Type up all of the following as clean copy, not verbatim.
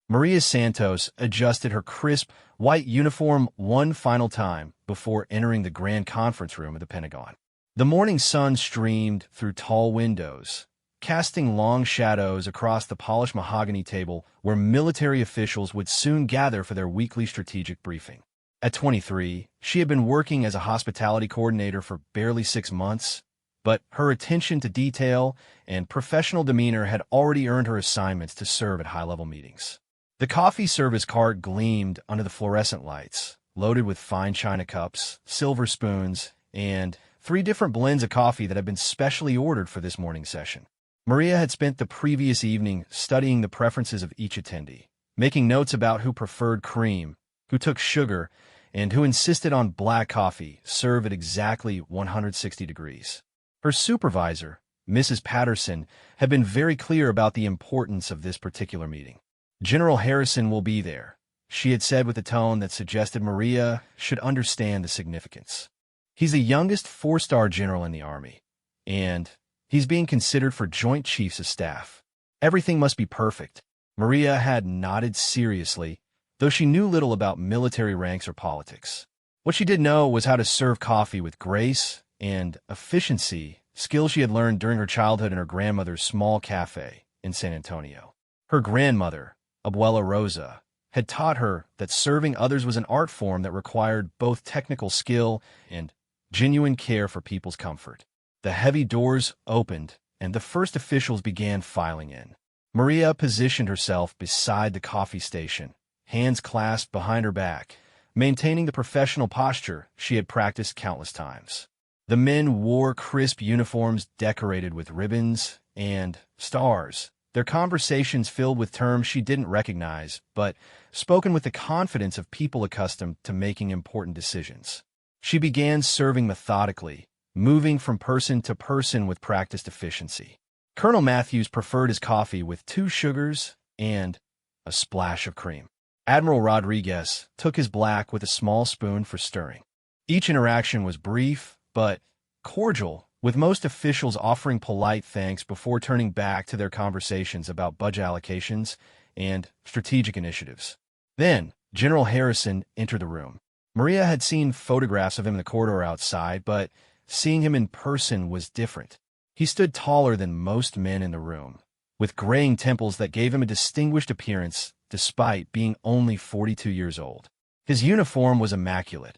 Maria Santos adjusted her crisp, white uniform one final time before entering the grand conference room of the Pentagon. The morning sun streamed through tall windows, casting long shadows across the polished mahogany table where military officials would soon gather for their weekly strategic briefing. At 23, she had been working as a hospitality coordinator for barely 6 months, but her attention to detail and professional demeanor had already earned her assignments to serve at high-level meetings. The coffee service cart gleamed under the fluorescent lights, loaded with fine china cups, silver spoons, and 3 different blends of coffee that had been specially ordered for this morning session. Maria had spent the previous evening studying the preferences of each attendee, making notes about who preferred cream, who took sugar, and who insisted on black coffee served at exactly 160 degrees. Her supervisor, Mrs. Patterson, had been very clear about the importance of this particular meeting. "General Harrison will be there," she had said with a tone that suggested Maria should understand the significance. "He's the youngest 4-star general in the Army, and he's being considered for Joint Chiefs of Staff. Everything must be perfect." Maria had nodded seriously, though she knew little about military ranks or politics. What she did know was how to serve coffee with grace and efficiency, skills she had learned during her childhood in her grandmother's small cafe in San Antonio. Her grandmother, Abuela Rosa, had taught her that serving others was an art form that required both technical skill and genuine care for people's comfort. The heavy doors opened, and the first officials began filing in. Maria positioned herself beside the coffee station, hands clasped behind her back, maintaining the professional posture she had practiced countless times. The men wore crisp uniforms decorated with ribbons and stars, their conversations filled with terms she didn't recognize, but spoken with the confidence of people accustomed to making important decisions. She began serving methodically, moving from person to person with practiced efficiency. Colonel Matthews preferred his coffee with 2 sugars and a splash of cream. Admiral Rodriguez took his black with a small spoon for stirring. Each interaction was brief, but cordial, with most officials offering polite thanks before turning back to their conversations about budget allocations and strategic initiatives. Then, General Harrison entered the room. Maria had seen photographs of him in the corridor outside, but seeing him in person was different. He stood taller than most men in the room, with graying temples that gave him a distinguished appearance despite being only 42 years old. His uniform was immaculate,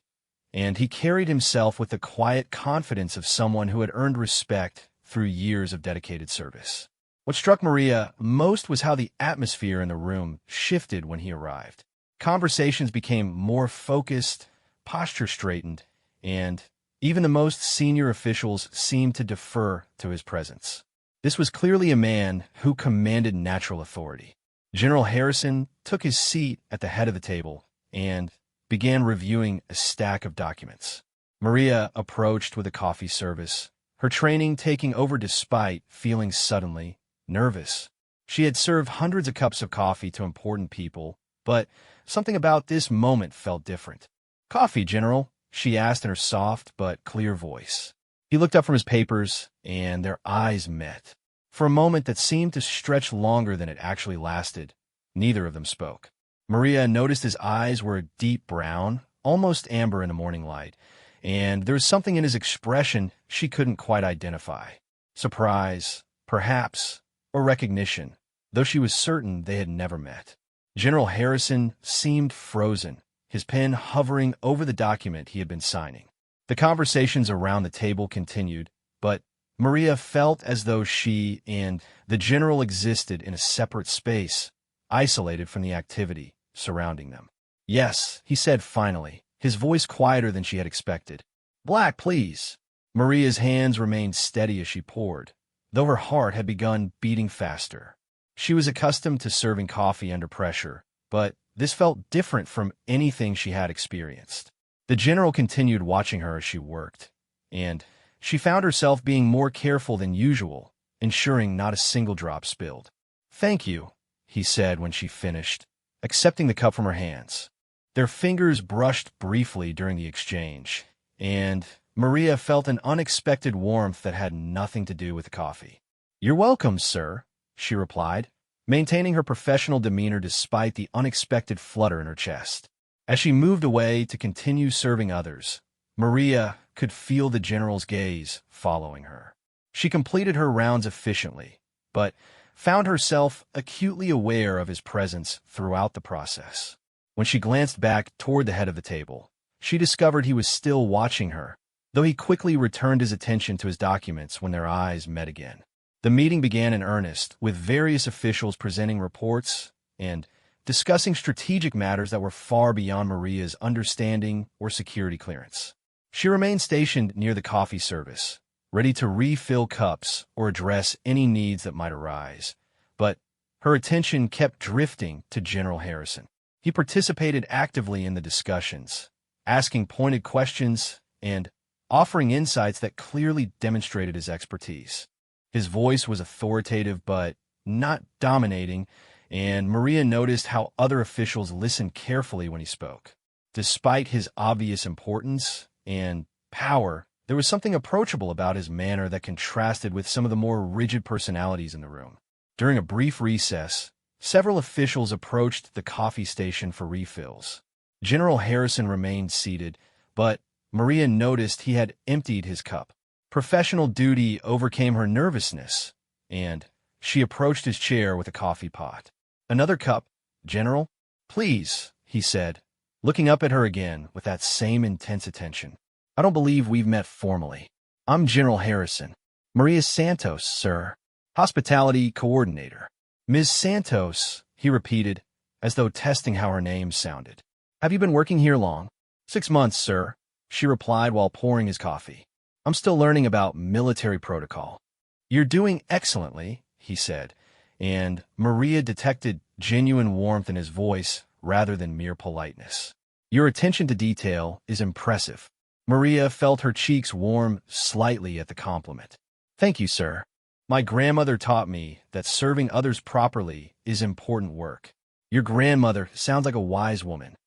and he carried himself with the quiet confidence of someone who had earned respect through years of dedicated service. What struck Maria most was how the atmosphere in the room shifted when he arrived. Conversations became more focused, posture straightened, and even the most senior officials seemed to defer to his presence. This was clearly a man who commanded natural authority. General Harrison took his seat at the head of the table and began reviewing a stack of documents. Maria approached with a coffee service, her training taking over despite feeling suddenly nervous. She had served hundreds of cups of coffee to important people, but something about this moment felt different. "Coffee, General?" she asked in her soft but clear voice. He looked up from his papers, and their eyes met. For a moment that seemed to stretch longer than it actually lasted, neither of them spoke. Maria noticed his eyes were a deep brown, almost amber in the morning light, and there was something in his expression she couldn't quite identify. Surprise, perhaps, or recognition, though she was certain they had never met. General Harrison seemed frozen, his pen hovering over the document he had been signing. The conversations around the table continued, but Maria felt as though she and the general existed in a separate space, isolated from the activity surrounding them. "Yes," he said finally, his voice quieter than she had expected. "Black, please." Maria's hands remained steady as she poured, though her heart had begun beating faster. She was accustomed to serving coffee under pressure, but this felt different from anything she had experienced. The general continued watching her as she worked, and she found herself being more careful than usual, ensuring not a single drop spilled. "Thank you," he said when she finished, accepting the cup from her hands. Their fingers brushed briefly during the exchange, and Maria felt an unexpected warmth that had nothing to do with the coffee. "You're welcome, sir," she replied, maintaining her professional demeanor despite the unexpected flutter in her chest. As she moved away to continue serving others, Maria could feel the general's gaze following her. She completed her rounds efficiently, but found herself acutely aware of his presence throughout the process. When she glanced back toward the head of the table, she discovered he was still watching her, though he quickly returned his attention to his documents when their eyes met again. The meeting began in earnest, with various officials presenting reports and discussing strategic matters that were far beyond Maria's understanding or security clearance. She remained stationed near the coffee service, ready to refill cups or address any needs that might arise, but her attention kept drifting to General Harrison. He participated actively in the discussions, asking pointed questions and offering insights that clearly demonstrated his expertise. His voice was authoritative but not dominating, and Maria noticed how other officials listened carefully when he spoke. Despite his obvious importance and power, there was something approachable about his manner that contrasted with some of the more rigid personalities in the room. During a brief recess, several officials approached the coffee station for refills. General Harrison remained seated, but Maria noticed he had emptied his cup. Professional duty overcame her nervousness, and she approached his chair with a coffee pot. "Another cup, General? Please," he said, looking up at her again with that same intense attention. "I don't believe we've met formally. I'm General Harrison. Maria Santos, sir. Hospitality Coordinator." "Ms. Santos," he repeated, as though testing how her name sounded. "Have you been working here long?" "6 months, sir," she replied while pouring his coffee. "I'm still learning about military protocol." "You're doing excellently," he said, and Maria detected genuine warmth in his voice rather than mere politeness. "Your attention to detail is impressive." Maria felt her cheeks warm slightly at the compliment. "Thank you, sir. My grandmother taught me that serving others properly is important work." "Your grandmother sounds like a wise woman."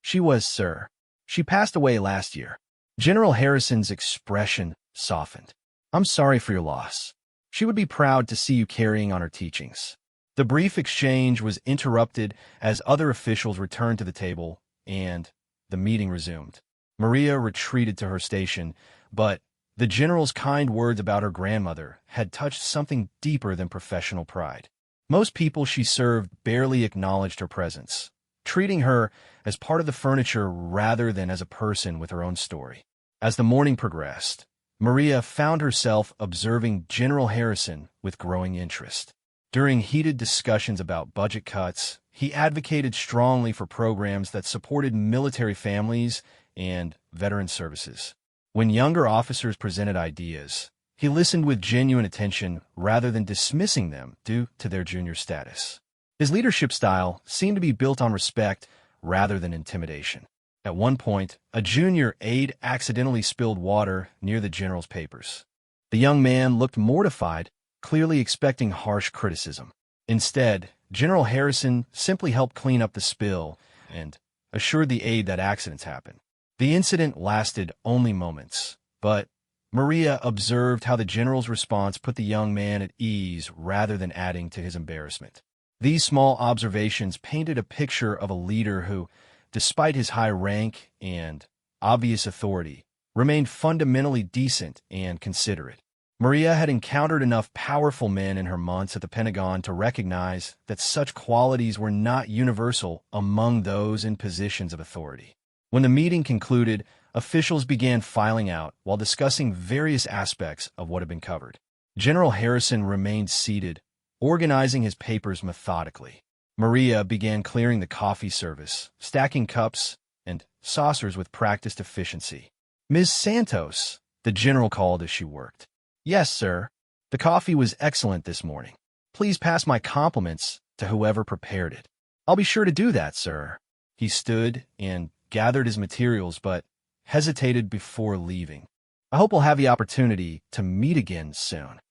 "She was, sir. She passed away last year." General Harrison's expression softened. "I'm sorry for your loss. She would be proud to see you carrying on her teachings." The brief exchange was interrupted as other officials returned to the table, and the meeting resumed. Maria retreated to her station, but the general's kind words about her grandmother had touched something deeper than professional pride. Most people she served barely acknowledged her presence, treating her as part of the furniture rather than as a person with her own story. As the morning progressed, Maria found herself observing General Harrison with growing interest. During heated discussions about budget cuts, he advocated strongly for programs that supported military families and veteran services. When younger officers presented ideas, he listened with genuine attention rather than dismissing them due to their junior status. His leadership style seemed to be built on respect rather than intimidation. At one point, a junior aide accidentally spilled water near the general's papers. The young man looked mortified, clearly expecting harsh criticism. Instead, General Harrison simply helped clean up the spill and assured the aide that accidents happen. The incident lasted only moments, but Maria observed how the general's response put the young man at ease rather than adding to his embarrassment. These small observations painted a picture of a leader who, despite his high rank and obvious authority, remained fundamentally decent and considerate. Maria had encountered enough powerful men in her months at the Pentagon to recognize that such qualities were not universal among those in positions of authority. When the meeting concluded, officials began filing out while discussing various aspects of what had been covered. General Harrison remained seated, organizing his papers methodically. Maria began clearing the coffee service, stacking cups and saucers with practiced efficiency. "Ms. Santos," the general called as she worked. "Yes, sir. The coffee was excellent this morning. Please pass my compliments to whoever prepared it." "I'll be sure to do that, sir." He stood and gathered his materials, but hesitated before leaving. "I hope we'll have the opportunity to meet again soon."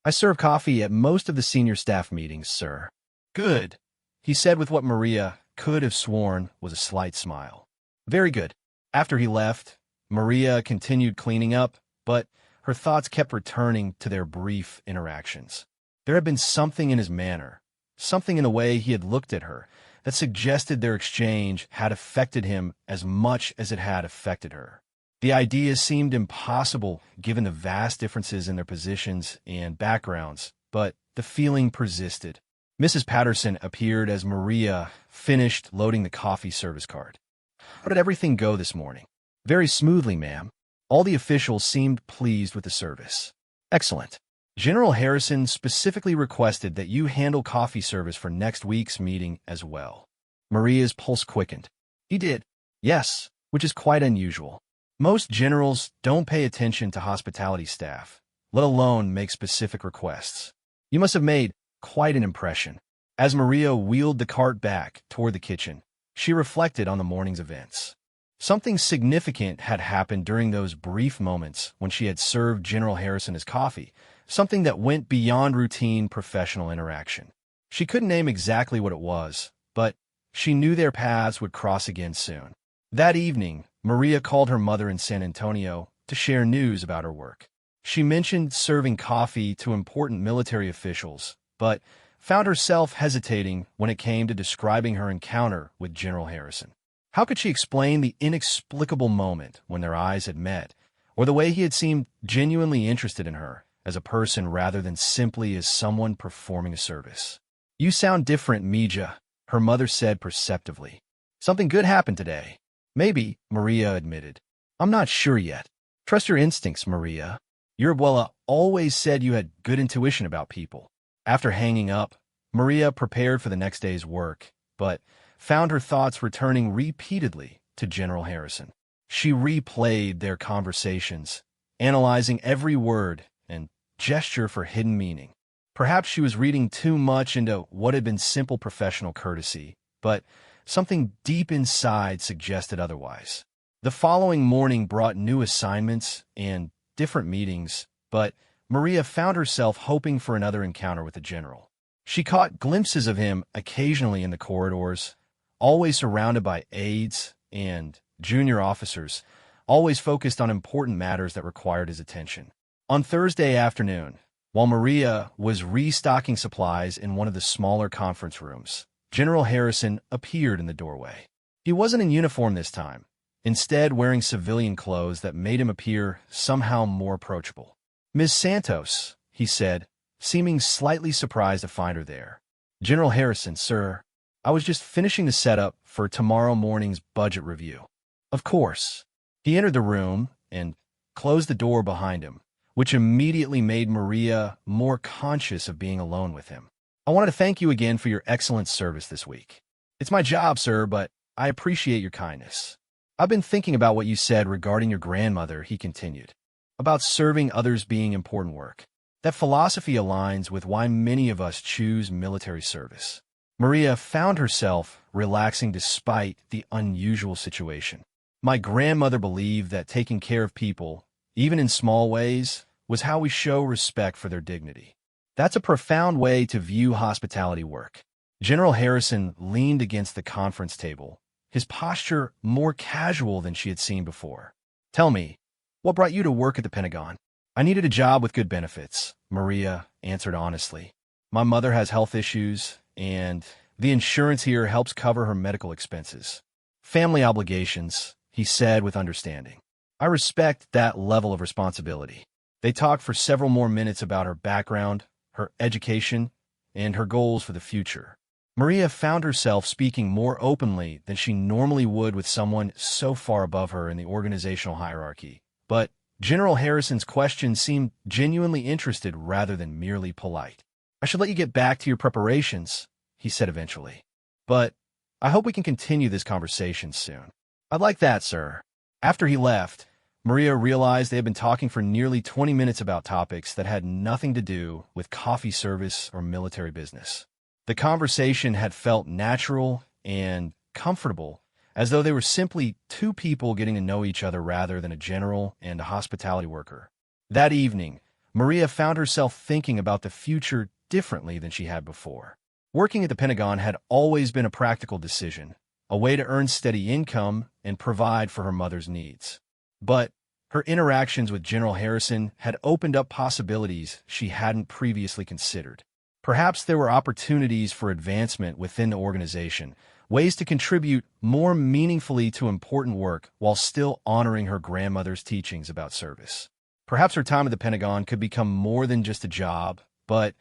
"I serve coffee at most of the senior staff meetings, sir." "Good," he said with what Maria could have sworn was a slight smile. "Very good." After he left, Maria continued cleaning up, but her thoughts kept returning to their brief interactions. There had been something in his manner, something in the way he had looked at her that suggested their exchange had affected him as much as it had affected her. The idea seemed impossible given the vast differences in their positions and backgrounds, but the feeling persisted. Mrs. Patterson appeared as Maria finished loading the coffee service cart. "How did everything go this morning?" "Very smoothly, ma'am. All the officials seemed pleased with the service." "Excellent. General Harrison specifically requested that you handle coffee service for next week's meeting as well." Maria's pulse quickened. "He did?" "Yes, which is quite unusual. Most generals don't pay attention to hospitality staff, let alone make specific requests. You must have made quite an impression." As Maria wheeled the cart back toward the kitchen, she reflected on the morning's events. Something significant had happened during those brief moments when she had served General Harrison his coffee, something that went beyond routine professional interaction. She couldn't name exactly what it was, but she knew their paths would cross again soon. That evening, Maria called her mother in San Antonio to share news about her work. She mentioned serving coffee to important military officials, but found herself hesitating when it came to describing her encounter with General Harrison. How could she explain the inexplicable moment when their eyes had met, or the way he had seemed genuinely interested in her as a person rather than simply as someone performing a service? "You sound different, Mija," her mother said perceptively. "Something good happened today." "Maybe," Maria admitted. "I'm not sure yet." "Trust your instincts, Maria. Your abuela always said you had good intuition about people." After hanging up, Maria prepared for the next day's work, but found her thoughts returning repeatedly to General Harrison. She replayed their conversations, analyzing every word and gesture for hidden meaning. Perhaps she was reading too much into what had been simple professional courtesy, but something deep inside suggested otherwise. The following morning brought new assignments and different meetings, but Maria found herself hoping for another encounter with the general. She caught glimpses of him occasionally in the corridors, always surrounded by aides and junior officers, always focused on important matters that required his attention. On Thursday afternoon, while Maria was restocking supplies in one of the smaller conference rooms, General Harrison appeared in the doorway. He wasn't in uniform this time, instead wearing civilian clothes that made him appear somehow more approachable. "Ms. Santos," he said, seeming slightly surprised to find her there. "General Harrison, sir. I was just finishing the setup for tomorrow morning's budget review." "Of course." He entered the room and closed the door behind him, which immediately made Maria more conscious of being alone with him. "I wanted to thank you again for your excellent service this week." "It's my job, sir, but I appreciate your kindness." "I've been thinking about what you said regarding your grandmother," he continued, "about serving others being important work. That philosophy aligns with why many of us choose military service." Maria found herself relaxing despite the unusual situation. "My grandmother believed that taking care of people, even in small ways, was how we show respect for their dignity." That's a profound way to view hospitality work. General Harrison leaned against the conference table, his posture more casual than she had seen before. "Tell me, what brought you to work at the Pentagon?" "I needed a job with good benefits," Maria answered honestly. "My mother has health issues, and the insurance here helps cover her medical expenses." "Family obligations," he said with understanding. "I respect that level of responsibility." They talked for several more minutes about her background, her education, and her goals for the future. Maria found herself speaking more openly than she normally would with someone so far above her in the organizational hierarchy. But General Harrison's question seemed genuinely interested rather than merely polite. "I should let you get back to your preparations," he said eventually. "But I hope we can continue this conversation soon." "I'd like that, sir." After he left, Maria realized they had been talking for nearly 20 minutes about topics that had nothing to do with coffee service or military business. The conversation had felt natural and comfortable, as though they were simply two people getting to know each other rather than a general and a hospitality worker. That evening, Maria found herself thinking about the future differently than she had before. Working at the Pentagon had always been a practical decision, a way to earn steady income and provide for her mother's needs. But her interactions with General Harrison had opened up possibilities she hadn't previously considered. Perhaps there were opportunities for advancement within the organization, ways to contribute more meaningfully to important work while still honoring her grandmother's teachings about service. Perhaps her time at the Pentagon could become more than just a job, but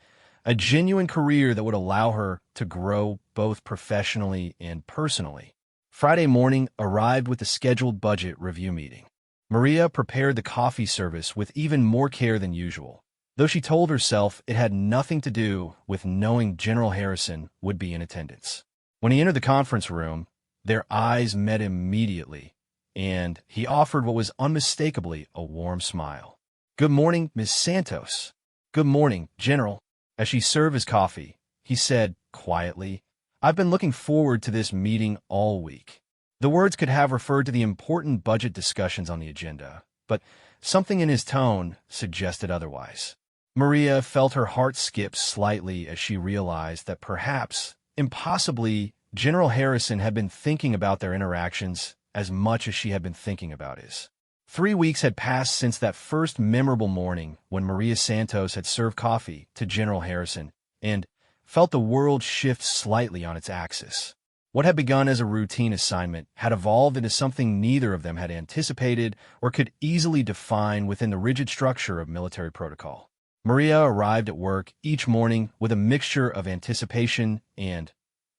a genuine career that would allow her to grow both professionally and personally. Friday morning arrived with the scheduled budget review meeting. Maria prepared the coffee service with even more care than usual, though she told herself it had nothing to do with knowing General Harrison would be in attendance. When he entered the conference room, their eyes met immediately, and he offered what was unmistakably a warm smile. "Good morning, Miss Santos." "Good morning, General." As she served his coffee, he said quietly, "I've been looking forward to this meeting all week." The words could have referred to the important budget discussions on the agenda, but something in his tone suggested otherwise. Maria felt her heart skip slightly as she realized that perhaps, impossibly, General Harrison had been thinking about their interactions as much as she had been thinking about his. 3 weeks had passed since that first memorable morning when Maria Santos had served coffee to General Harrison and felt the world shift slightly on its axis. What had begun as a routine assignment had evolved into something neither of them had anticipated or could easily define within the rigid structure of military protocol. Maria arrived at work each morning with a mixture of anticipation and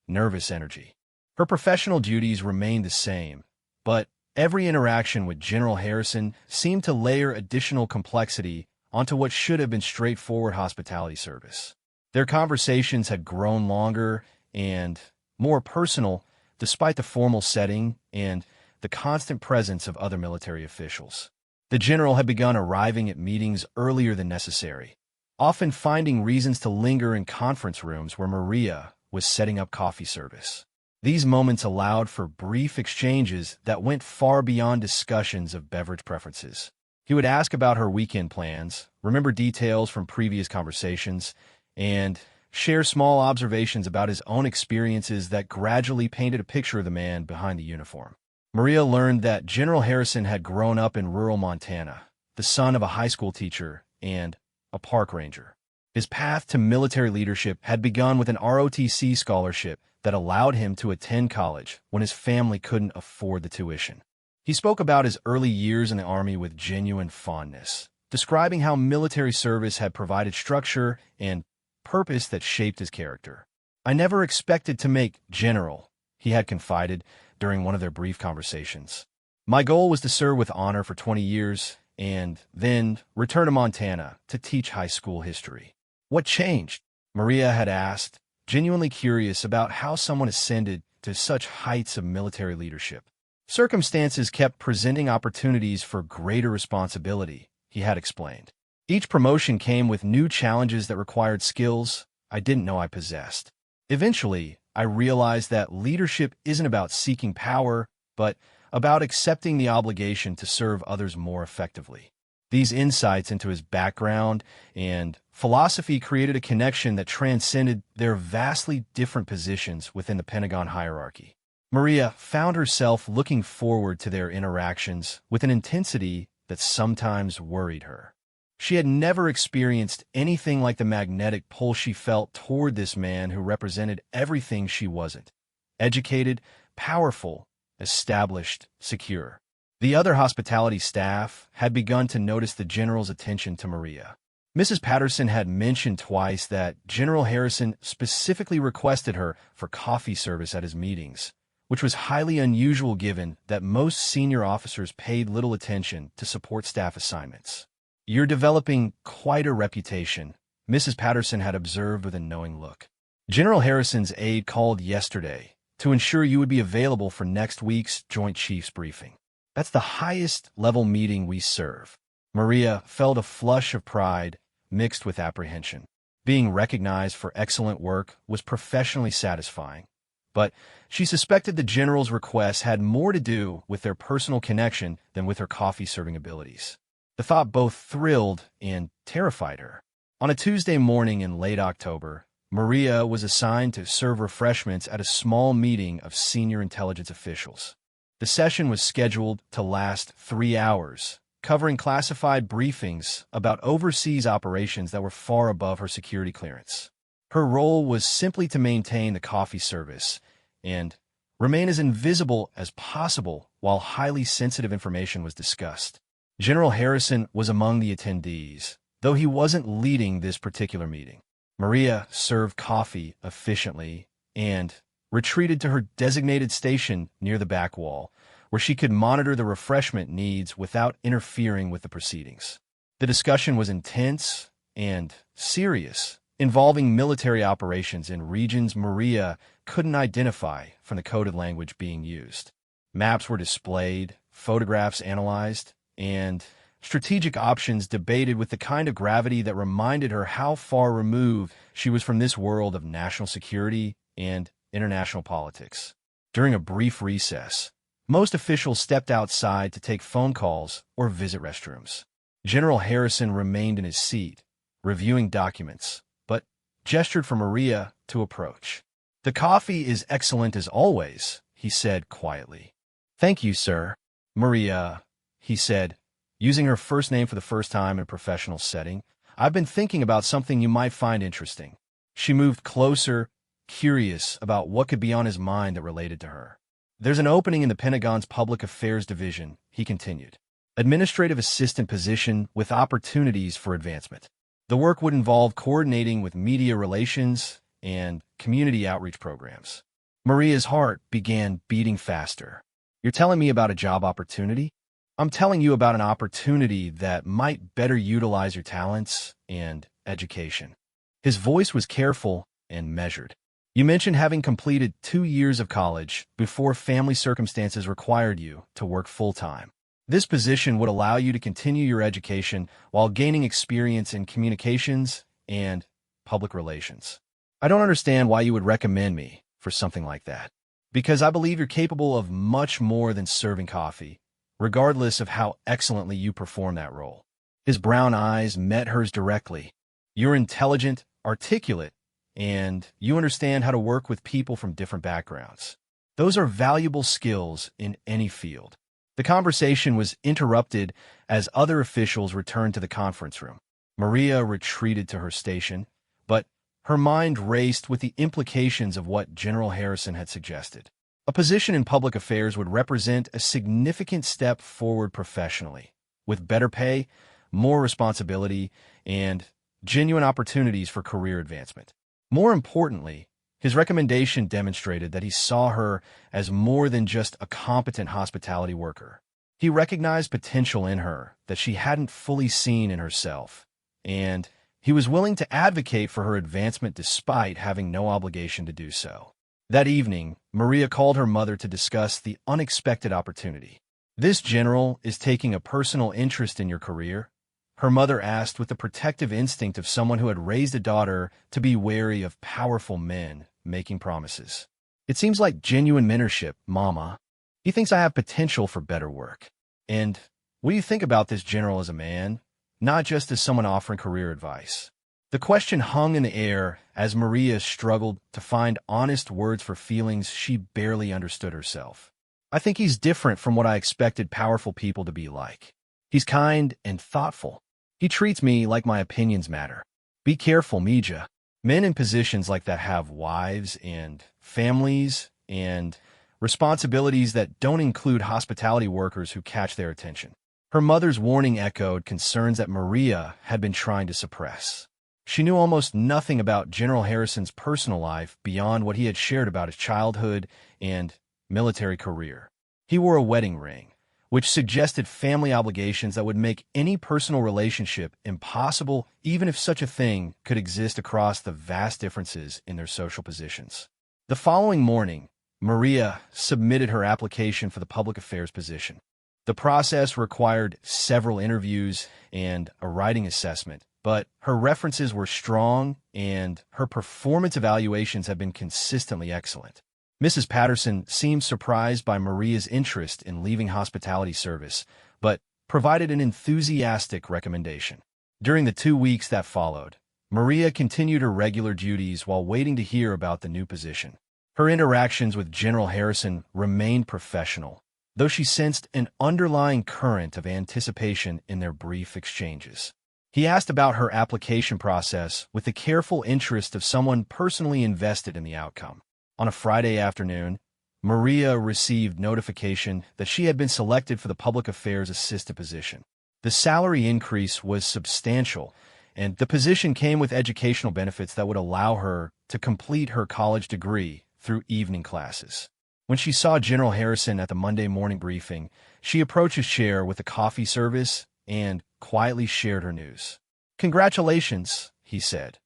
nervous energy. Her professional duties remained the same, but every interaction with General Harrison seemed to layer additional complexity onto what should have been straightforward hospitality service. Their conversations had grown longer and more personal despite the formal setting and the constant presence of other military officials. The general had begun arriving at meetings earlier than necessary, often finding reasons to linger in conference rooms where Maria was setting up coffee service. These moments allowed for brief exchanges that went far beyond discussions of beverage preferences. He would ask about her weekend plans, remember details from previous conversations, and share small observations about his own experiences that gradually painted a picture of the man behind the uniform. Maria learned that General Harrison had grown up in rural Montana, the son of a high school teacher and a park ranger. His path to military leadership had begun with an ROTC scholarship that allowed him to attend college when his family couldn't afford the tuition. He spoke about his early years in the Army with genuine fondness, describing how military service had provided structure and purpose that shaped his character. "I never expected to make general," he had confided during one of their brief conversations. "My goal was to serve with honor for 20 years and then return to Montana to teach high school history." "What changed?" Maria had asked, genuinely curious about how someone ascended to such heights of military leadership. "Circumstances kept presenting opportunities for greater responsibility," he had explained. "Each promotion came with new challenges that required skills I didn't know I possessed. Eventually, I realized that leadership isn't about seeking power, but about accepting the obligation to serve others more effectively." These insights into his background and philosophy created a connection that transcended their vastly different positions within the Pentagon hierarchy. Maria found herself looking forward to their interactions with an intensity that sometimes worried her. She had never experienced anything like the magnetic pull she felt toward this man who represented everything she wasn't: educated, powerful, established, secure. The other hospitality staff had begun to notice the general's attention to Maria. Mrs. Patterson had mentioned twice that General Harrison specifically requested her for coffee service at his meetings, which was highly unusual given that most senior officers paid little attention to support staff assignments. "You're developing quite a reputation," Mrs. Patterson had observed with a knowing look. "General Harrison's aide called yesterday to ensure you would be available for next week's Joint Chiefs briefing. That's the highest level meeting we serve." Maria felt a flush of pride mixed with apprehension. Being recognized for excellent work was professionally satisfying, but she suspected the general's request had more to do with their personal connection than with her coffee-serving abilities. The thought both thrilled and terrified her. On a Tuesday morning in late October, Maria was assigned to serve refreshments at a small meeting of senior intelligence officials. The session was scheduled to last 3 hours, covering classified briefings about overseas operations that were far above her security clearance. Her role was simply to maintain the coffee service and remain as invisible as possible while highly sensitive information was discussed. General Harrison was among the attendees, though he wasn't leading this particular meeting. Maria served coffee efficiently and retreated to her designated station near the back wall, where she could monitor the refreshment needs without interfering with the proceedings. The discussion was intense and serious, involving military operations in regions Maria couldn't identify from the coded language being used. Maps were displayed, photographs analyzed, and strategic options debated with the kind of gravity that reminded her how far removed she was from this world of national security and international politics. During a brief recess, most officials stepped outside to take phone calls or visit restrooms. General Harrison remained in his seat, reviewing documents, but gestured for Maria to approach. "The coffee is excellent as always," he said quietly. "Thank you, sir." "Maria," he said, using her first name for the first time in a professional setting, "I've been thinking about something you might find interesting." She moved closer, curious about what could be on his mind that related to her. "There's an opening in the Pentagon's Public Affairs Division," he continued. "Administrative assistant position with opportunities for advancement. The work would involve coordinating with media relations and community outreach programs." Maria's heart began beating faster. "You're telling me about a job opportunity?" "I'm telling you about an opportunity that might better utilize your talents and education." His voice was careful and measured. "You mentioned having completed 2 years of college before family circumstances required you to work full-time. This position would allow you to continue your education while gaining experience in communications and public relations. I don't understand why you would recommend me for something like that. Because I believe you're capable of much more than serving coffee, regardless of how excellently you perform that role." His brown eyes met hers directly. "You're intelligent, articulate, and you understand how to work with people from different backgrounds. Those are valuable skills in any field." The conversation was interrupted as other officials returned to the conference room. Maria retreated to her station, but her mind raced with the implications of what General Harrison had suggested. A position in public affairs would represent a significant step forward professionally, with better pay, more responsibility, and genuine opportunities for career advancement. More importantly, his recommendation demonstrated that he saw her as more than just a competent hospitality worker. He recognized potential in her that she hadn't fully seen in herself, and he was willing to advocate for her advancement despite having no obligation to do so. That evening, Maria called her mother to discuss the unexpected opportunity. "This general is taking a personal interest in your career?" her mother asked with the protective instinct of someone who had raised a daughter to be wary of powerful men making promises. "It seems like genuine mentorship, Mama. He thinks I have potential for better work. And what do you think about this general as a man, not just as someone offering career advice?" The question hung in the air as Maria struggled to find honest words for feelings she barely understood herself. "I think he's different from what I expected powerful people to be like. He's kind and thoughtful. He treats me like my opinions matter. Be careful, Mija. Men in positions like that have wives and families and responsibilities that don't include hospitality workers who catch their attention." Her mother's warning echoed concerns that Maria had been trying to suppress. She knew almost nothing about General Harrison's personal life beyond what he had shared about his childhood and military career. He wore a wedding ring, which suggested family obligations that would make any personal relationship impossible even if such a thing could exist across the vast differences in their social positions. The following morning, Maria submitted her application for the public affairs position. The process required several interviews and a writing assessment, but her references were strong and her performance evaluations have been consistently excellent. Mrs. Patterson seemed surprised by Maria's interest in leaving hospitality service, but provided an enthusiastic recommendation. During the 2 weeks that followed, Maria continued her regular duties while waiting to hear about the new position. Her interactions with General Harrison remained professional, though she sensed an underlying current of anticipation in their brief exchanges. He asked about her application process with the careful interest of someone personally invested in the outcome. On a Friday afternoon, Maria received notification that she had been selected for the public affairs assistant position. The salary increase was substantial, and the position came with educational benefits that would allow her to complete her college degree through evening classes. When she saw General Harrison at the Monday morning briefing, she approached his chair with a coffee service and quietly shared her news. "Congratulations," he said,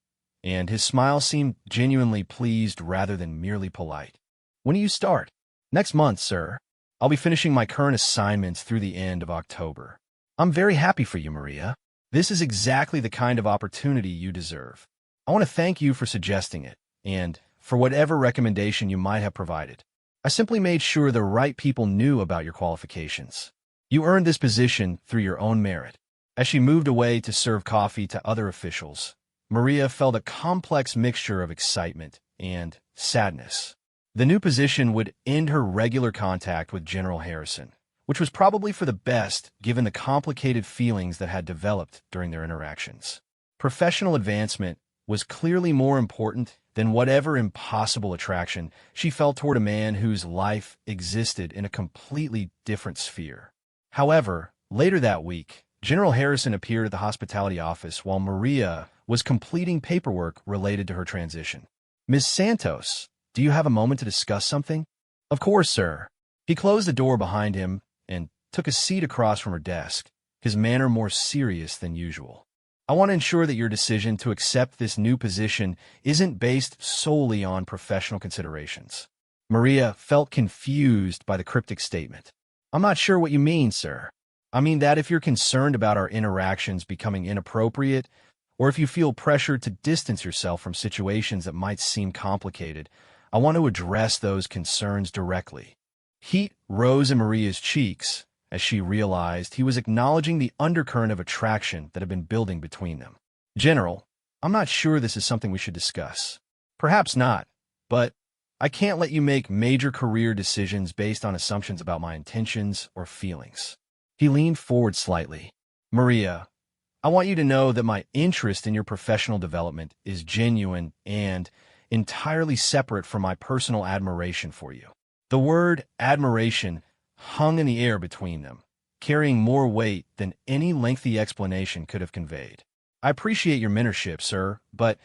and his smile seemed genuinely pleased rather than merely polite. "When do you start?" "Next month, sir. I'll be finishing my current assignments through the end of October." "I'm very happy for you, Maria. This is exactly the kind of opportunity you deserve. I want to thank you for suggesting it, and for whatever recommendation you might have provided. I simply made sure the right people knew about your qualifications. You earned this position through your own merit." As she moved away to serve coffee to other officials, Maria felt a complex mixture of excitement and sadness. The new position would end her regular contact with General Harrison, which was probably for the best given the complicated feelings that had developed during their interactions. Professional advancement was clearly more important than whatever impossible attraction she felt toward a man whose life existed in a completely different sphere. However, later that week, General Harrison appeared at the hospitality office while Maria was completing paperwork related to her transition. "Ms. Santos, do you have a moment to discuss something?" "Of course, sir." He closed the door behind him and took a seat across from her desk, his manner more serious than usual. "I want to ensure that your decision to accept this new position isn't based solely on professional considerations." Maria felt confused by the cryptic statement. "I'm not sure what you mean, sir." "I mean that if you're concerned about our interactions becoming inappropriate, or if you feel pressured to distance yourself from situations that might seem complicated, I want to address those concerns directly." Heat rose in Maria's cheeks as she realized he was acknowledging the undercurrent of attraction that had been building between them. "General, I'm not sure this is something we should discuss." "Perhaps not, but I can't let you make major career decisions based on assumptions about my intentions or feelings." He leaned forward slightly. "Maria, I want you to know that my interest in your professional development is genuine and entirely separate from my personal admiration for you." The word admiration hung in the air between them, carrying more weight than any lengthy explanation could have conveyed. "I appreciate your mentorship, sir, but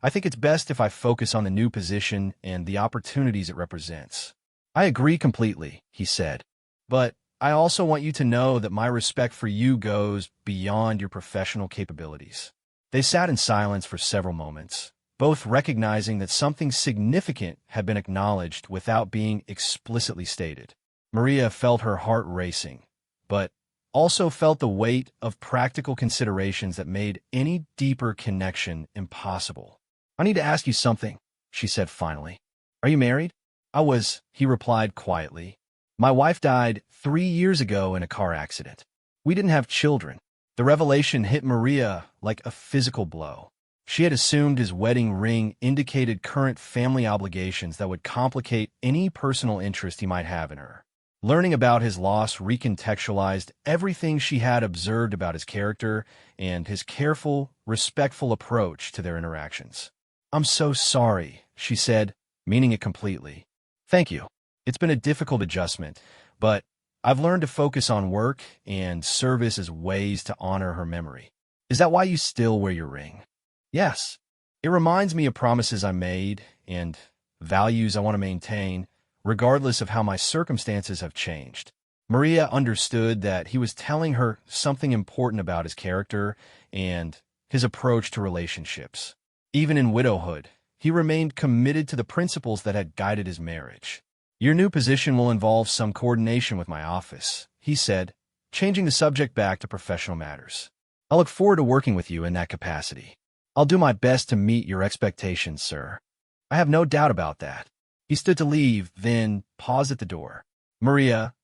I think it's best if I focus on the new position and the opportunities it represents." "I agree completely," he said, "but I also want you to know that my respect for you goes beyond your professional capabilities." They sat in silence for several moments, both recognizing that something significant had been acknowledged without being explicitly stated. Maria felt her heart racing, but also felt the weight of practical considerations that made any deeper connection impossible. "I need to ask you something," she said finally. "Are you married?" "I was," he replied quietly. "My wife died 3 years ago in a car accident. We didn't have children." The revelation hit Maria like a physical blow. She had assumed his wedding ring indicated current family obligations that would complicate any personal interest he might have in her. Learning about his loss recontextualized everything she had observed about his character and his careful, respectful approach to their interactions. "I'm so sorry," she said, meaning it completely. "Thank you. It's been a difficult adjustment, but I've learned to focus on work and service as ways to honor her memory." "Is that why you still wear your ring?" "Yes. It reminds me of promises I made and values I want to maintain, regardless of how my circumstances have changed." Maria understood that he was telling her something important about his character and his approach to relationships. Even in widowhood, he remained committed to the principles that had guided his marriage. "Your new position will involve some coordination with my office," he said, changing the subject back to professional matters. "I look forward to working with you in that capacity." "I'll do my best to meet your expectations, sir." "I have no doubt about that." He stood to leave, then paused at the door. "Maria,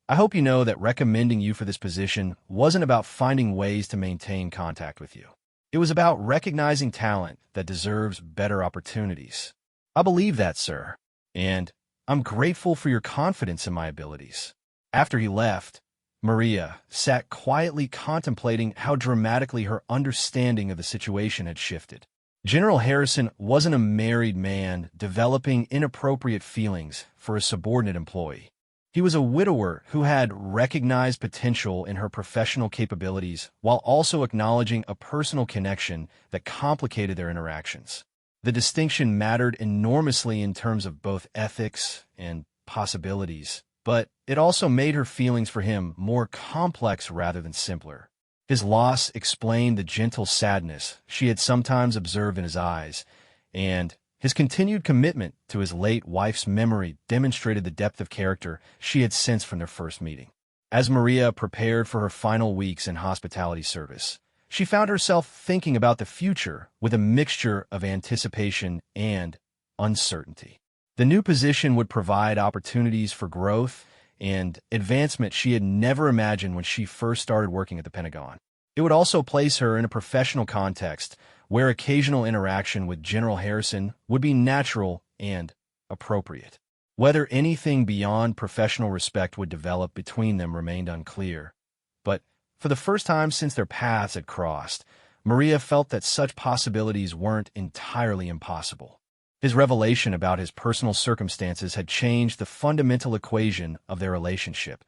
I hope you know that recommending you for this position wasn't about finding ways to maintain contact with you. It was about recognizing talent that deserves better opportunities." "I believe that, sir, and I'm grateful for your confidence in my abilities." After he left, Maria sat quietly contemplating how dramatically her understanding of the situation had shifted. General Harrison wasn't a married man developing inappropriate feelings for a subordinate employee. He was a widower who had recognized potential in her professional capabilities while also acknowledging a personal connection that complicated their interactions. The distinction mattered enormously in terms of both ethics and possibilities, but it also made her feelings for him more complex rather than simpler. His loss explained the gentle sadness she had sometimes observed in his eyes, and his continued commitment to his late wife's memory demonstrated the depth of character she had sensed from their first meeting. As Maria prepared for her final weeks in hospitality service, she found herself thinking about the future with a mixture of anticipation and uncertainty. The new position would provide opportunities for growth and advancement she had never imagined when she first started working at the Pentagon. It would also place her in a professional context where occasional interaction with General Harrison would be natural and appropriate. Whether anything beyond professional respect would develop between them remained unclear. But for the first time since their paths had crossed, Maria felt that such possibilities weren't entirely impossible. His revelation about his personal circumstances had changed the fundamental equation of their relationship,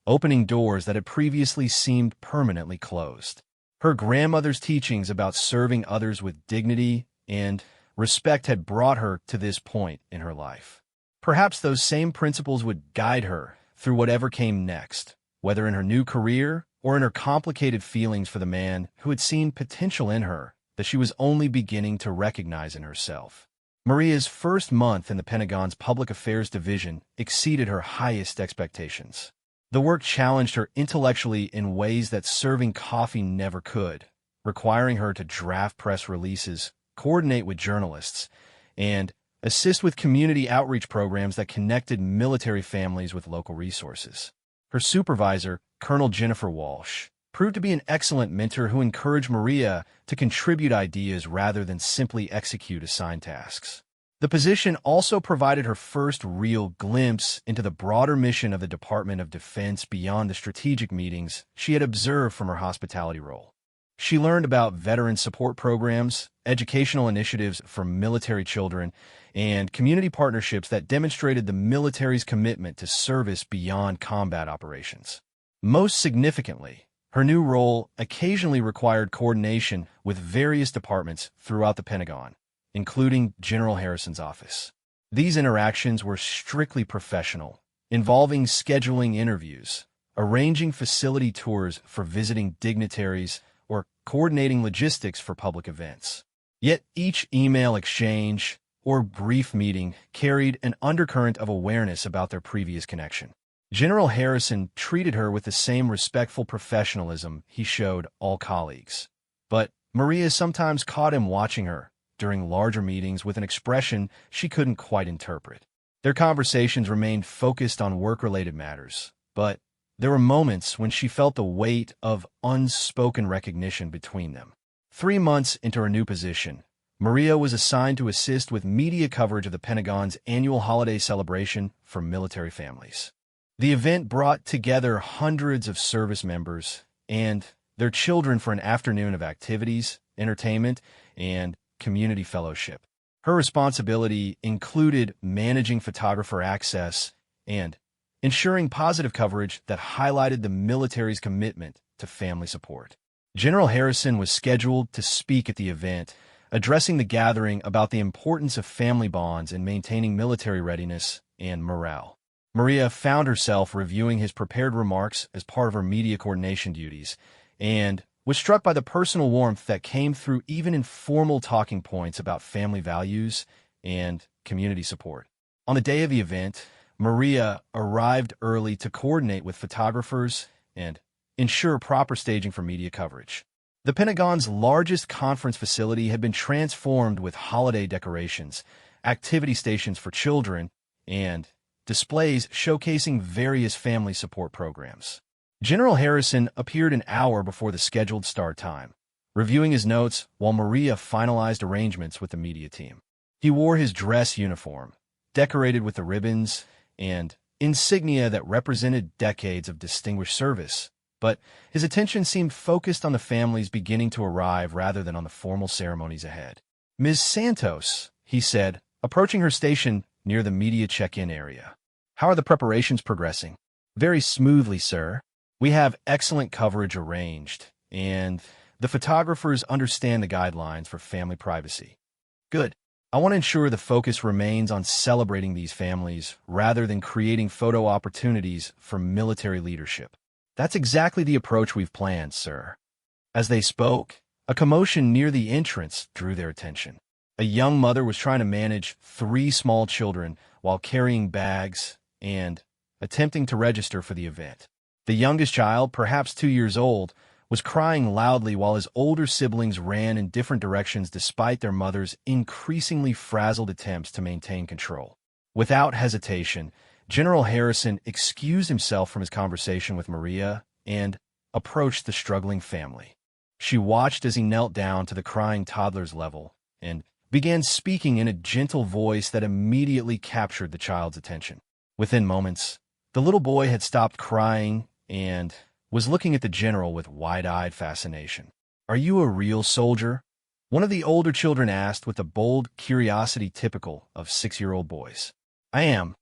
opening doors that had previously seemed permanently closed. Her grandmother's teachings about serving others with dignity and respect had brought her to this point in her life. Perhaps those same principles would guide her through whatever came next, whether in her new career or in her complicated feelings for the man who had seen potential in her that she was only beginning to recognize in herself. Maria's first month in the Pentagon's Public Affairs Division exceeded her highest expectations. The work challenged her intellectually in ways that serving coffee never could, requiring her to draft press releases, coordinate with journalists, and assist with community outreach programs that connected military families with local resources. Her supervisor, Colonel Jennifer Walsh, proved to be an excellent mentor who encouraged Maria to contribute ideas rather than simply execute assigned tasks. The position also provided her first real glimpse into the broader mission of the Department of Defense beyond the strategic meetings she had observed from her hospitality role. She learned about veteran support programs, educational initiatives for military children, and community partnerships that demonstrated the military's commitment to service beyond combat operations. Most significantly, her new role occasionally required coordination with various departments throughout the Pentagon, including General Harrison's office. These interactions were strictly professional, involving scheduling interviews, arranging facility tours for visiting dignitaries, or coordinating logistics for public events. Yet each email exchange or brief meeting carried an undercurrent of awareness about their previous connection. General Harrison treated her with the same respectful professionalism he showed all colleagues. But Maria sometimes caught him watching her during larger meetings with an expression she couldn't quite interpret. Their conversations remained focused on work-related matters, but there were moments when she felt the weight of unspoken recognition between them. 3 months into her new position, Maria was assigned to assist with media coverage of the Pentagon's annual holiday celebration for military families. The event brought together hundreds of service members and their children for an afternoon of activities, entertainment, and community fellowship. Her responsibility included managing photographer access and ensuring positive coverage that highlighted the military's commitment to family support. General Harrison was scheduled to speak at the event, addressing the gathering about the importance of family bonds in maintaining military readiness and morale. Maria found herself reviewing his prepared remarks as part of her media coordination duties and was struck by the personal warmth that came through even in formal talking points about family values and community support. On the day of the event, Maria arrived early to coordinate with photographers and ensure proper staging for media coverage. The Pentagon's largest conference facility had been transformed with holiday decorations, activity stations for children, and displays showcasing various family support programs. General Harrison appeared an hour before the scheduled start time, reviewing his notes while Maria finalized arrangements with the media team. He wore his dress uniform, decorated with the ribbons and insignia that represented decades of distinguished service, but his attention seemed focused on the families beginning to arrive rather than on the formal ceremonies ahead. "Ms. Santos," he said, approaching her station near the media check-in area. "How are the preparations progressing?" "Very smoothly, sir. We have excellent coverage arranged, and the photographers understand the guidelines for family privacy." "Good. I want to ensure the focus remains on celebrating these families rather than creating photo opportunities for military leadership." "That's exactly the approach we've planned, sir." As they spoke, a commotion near the entrance drew their attention. A young mother was trying to manage 3 small children while carrying bags and attempting to register for the event. The youngest child, perhaps 2 years old, was crying loudly while his older siblings ran in different directions despite their mother's increasingly frazzled attempts to maintain control. Without hesitation, General Harrison excused himself from his conversation with Maria and approached the struggling family. She watched as he knelt down to the crying toddler's level and began speaking in a gentle voice that immediately captured the child's attention. Within moments, the little boy had stopped crying and was looking at the general with wide-eyed fascination. "Are you a real soldier?" one of the older children asked with the bold curiosity typical of 6-year-old boys. "I am,"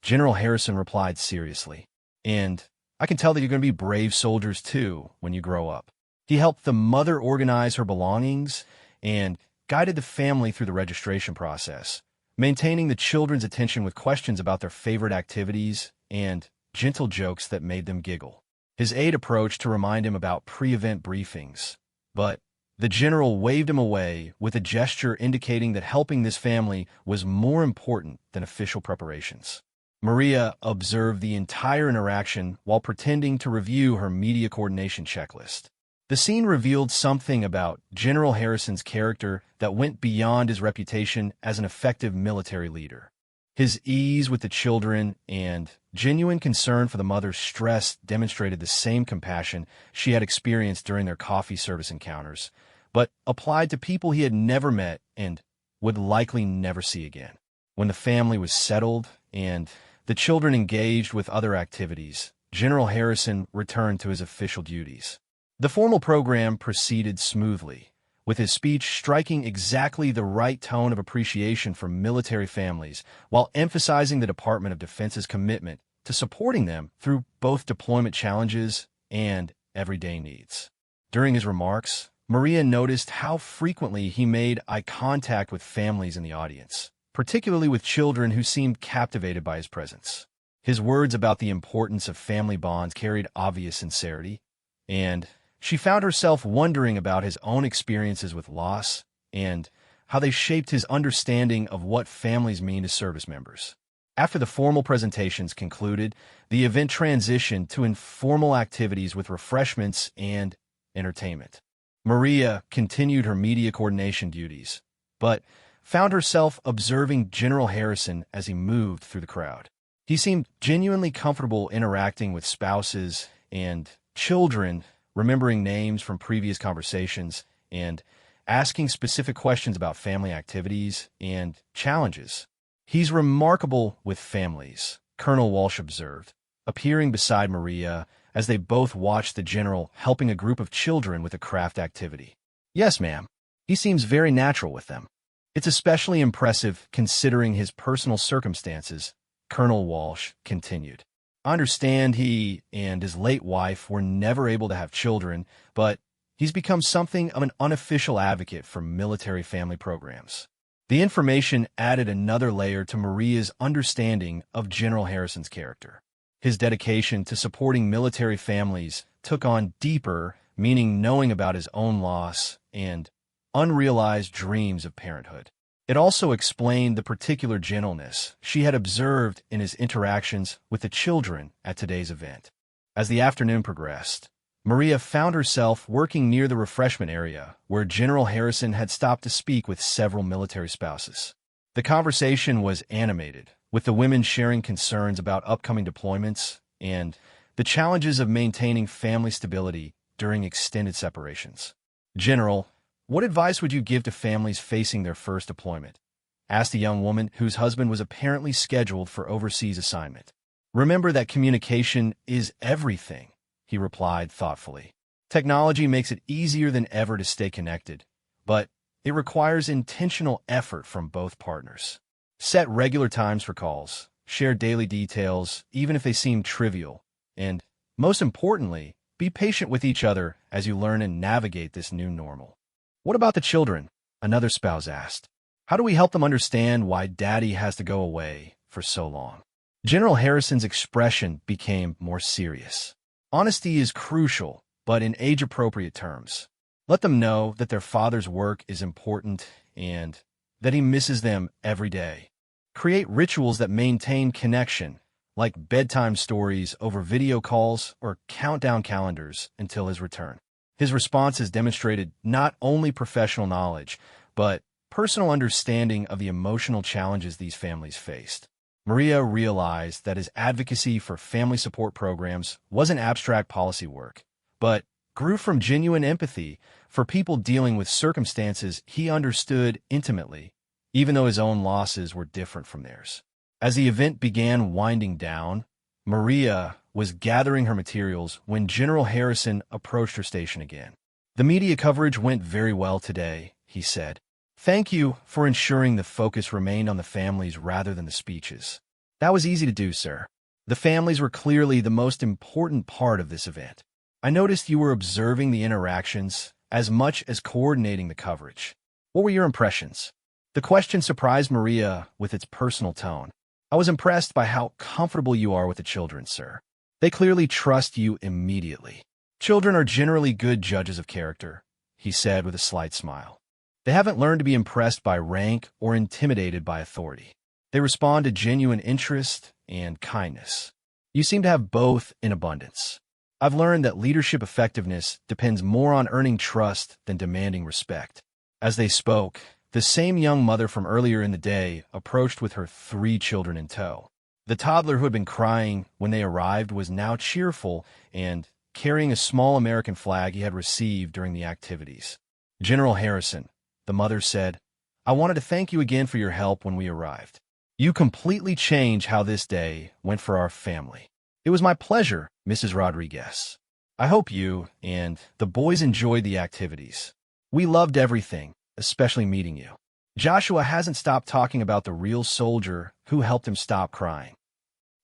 General Harrison replied seriously. "And I can tell that you're going to be brave soldiers too when you grow up." He helped the mother organize her belongings and guided the family through the registration process, maintaining the children's attention with questions about their favorite activities and gentle jokes that made them giggle. His aide approached to remind him about pre-event briefings, but the general waved him away with a gesture indicating that helping this family was more important than official preparations. Maria observed the entire interaction while pretending to review her media coordination checklist. The scene revealed something about General Harrison's character that went beyond his reputation as an effective military leader. His ease with the children and genuine concern for the mother's stress demonstrated the same compassion she had experienced during their coffee service encounters, but applied to people he had never met and would likely never see again. When the family was settled and the children engaged with other activities, General Harrison returned to his official duties. The formal program proceeded smoothly, with his speech striking exactly the right tone of appreciation for military families, while emphasizing the Department of Defense's commitment to supporting them through both deployment challenges and everyday needs. During his remarks, Maria noticed how frequently he made eye contact with families in the audience, particularly with children who seemed captivated by his presence. His words about the importance of family bonds carried obvious sincerity, and she found herself wondering about his own experiences with loss and how they shaped his understanding of what families mean to service members. After the formal presentations concluded, the event transitioned to informal activities with refreshments and entertainment. Maria continued her media coordination duties, but found herself observing General Harrison as he moved through the crowd. He seemed genuinely comfortable interacting with spouses and children, remembering names from previous conversations, and asking specific questions about family activities and challenges. "He's remarkable with families," Colonel Walsh observed, appearing beside Maria as they both watched the general helping a group of children with a craft activity. "Yes, ma'am. He seems very natural with them. It's especially impressive considering his personal circumstances," Colonel Walsh continued. "I understand he and his late wife were never able to have children, but he's become something of an unofficial advocate for military family programs." The information added another layer to Maria's understanding of General Harrison's character. His dedication to supporting military families took on deeper meaning, knowing about his own loss and unrealized dreams of parenthood. It also explained the particular gentleness she had observed in his interactions with the children at today's event. As the afternoon progressed, Maria found herself working near the refreshment area where General Harrison had stopped to speak with several military spouses. The conversation was animated, with the women sharing concerns about upcoming deployments and the challenges of maintaining family stability during extended separations. "General, what advice would you give to families facing their first deployment?" asked a young woman whose husband was apparently scheduled for overseas assignment. Remember that communication is everything, he replied thoughtfully. Technology makes it easier than ever to stay connected, but it requires intentional effort from both partners. Set regular times for calls, share daily details, even if they seem trivial, and, most importantly, be patient with each other as you learn and navigate this new normal. What about the children? Another spouse asked. How do we help them understand why Daddy has to go away for so long? General Harrison's expression became more serious. Honesty is crucial, but in age-appropriate terms. Let them know that their father's work is important and that he misses them every day. Create rituals that maintain connection, like bedtime stories over video calls or countdown calendars until his return. His response has demonstrated not only professional knowledge, but personal understanding of the emotional challenges these families faced. Maria realized that his advocacy for family support programs wasn't abstract policy work, but grew from genuine empathy for people dealing with circumstances he understood intimately, even though his own losses were different from theirs. As the event began winding down, Maria was gathering her materials when General Harrison approached her station again. The media coverage went very well today, he said. Thank you for ensuring the focus remained on the families rather than the speeches. That was easy to do, sir. The families were clearly the most important part of this event. I noticed you were observing the interactions as much as coordinating the coverage. What were your impressions? The question surprised Maria with its personal tone. I was impressed by how comfortable you are with the children, sir. They clearly trust you immediately. Children are generally good judges of character, he said with a slight smile. They haven't learned to be impressed by rank or intimidated by authority. They respond to genuine interest and kindness. You seem to have both in abundance. I've learned that leadership effectiveness depends more on earning trust than demanding respect. As they spoke, the same young mother from earlier in the day approached with her 3 children in tow. The toddler who had been crying when they arrived was now cheerful and carrying a small American flag he had received during the activities. General Harrison, the mother said, I wanted to thank you again for your help when we arrived. You completely changed how this day went for our family. It was my pleasure, Mrs. Rodriguez. I hope you and the boys enjoyed the activities. We loved everything, especially meeting you. Joshua hasn't stopped talking about the real soldier who helped him stop crying.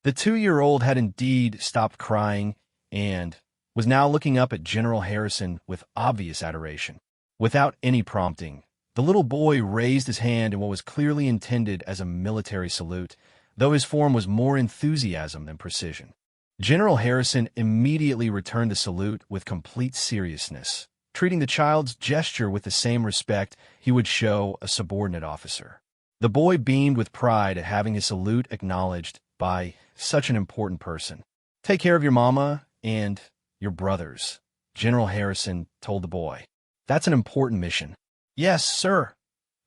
The 2-year-old had indeed stopped crying and was now looking up at General Harrison with obvious adoration. Without any prompting, the little boy raised his hand in what was clearly intended as a military salute, though his form was more enthusiasm than precision. General Harrison immediately returned the salute with complete seriousness, treating the child's gesture with the same respect he would show a subordinate officer. The boy beamed with pride at having his salute acknowledged by such an important person. Take care of your mama and your brothers, General Harrison told the boy. That's an important mission. Yes, sir,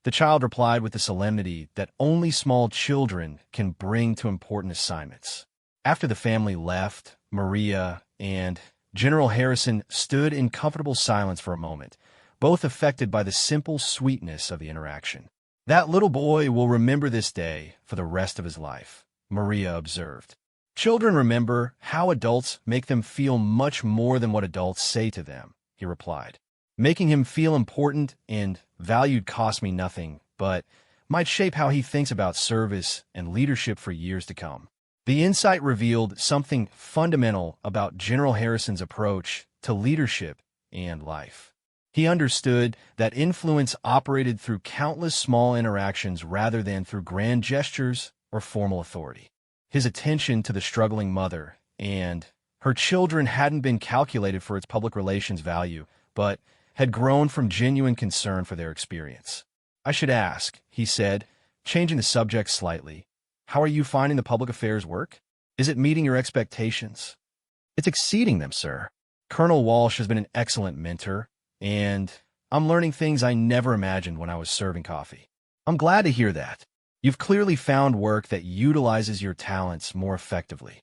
the child replied with the solemnity that only small children can bring to important assignments. After the family left, Maria and General Harrison stood in comfortable silence for a moment, both affected by the simple sweetness of the interaction. That little boy will remember this day for the rest of his life, Maria observed. Children remember how adults make them feel much more than what adults say to them, he replied. Making him feel important and valued cost me nothing, but might shape how he thinks about service and leadership for years to come. The insight revealed something fundamental about General Harrison's approach to leadership and life. He understood that influence operated through countless small interactions rather than through grand gestures or formal authority. His attention to the struggling mother and her children hadn't been calculated for its public relations value, but had grown from genuine concern for their experience. I should ask, he said, changing the subject slightly, how are you finding the public affairs work? Is it meeting your expectations? It's exceeding them, sir. Colonel Walsh has been an excellent mentor, and I'm learning things I never imagined when I was serving coffee. I'm glad to hear that. You've clearly found work that utilizes your talents more effectively.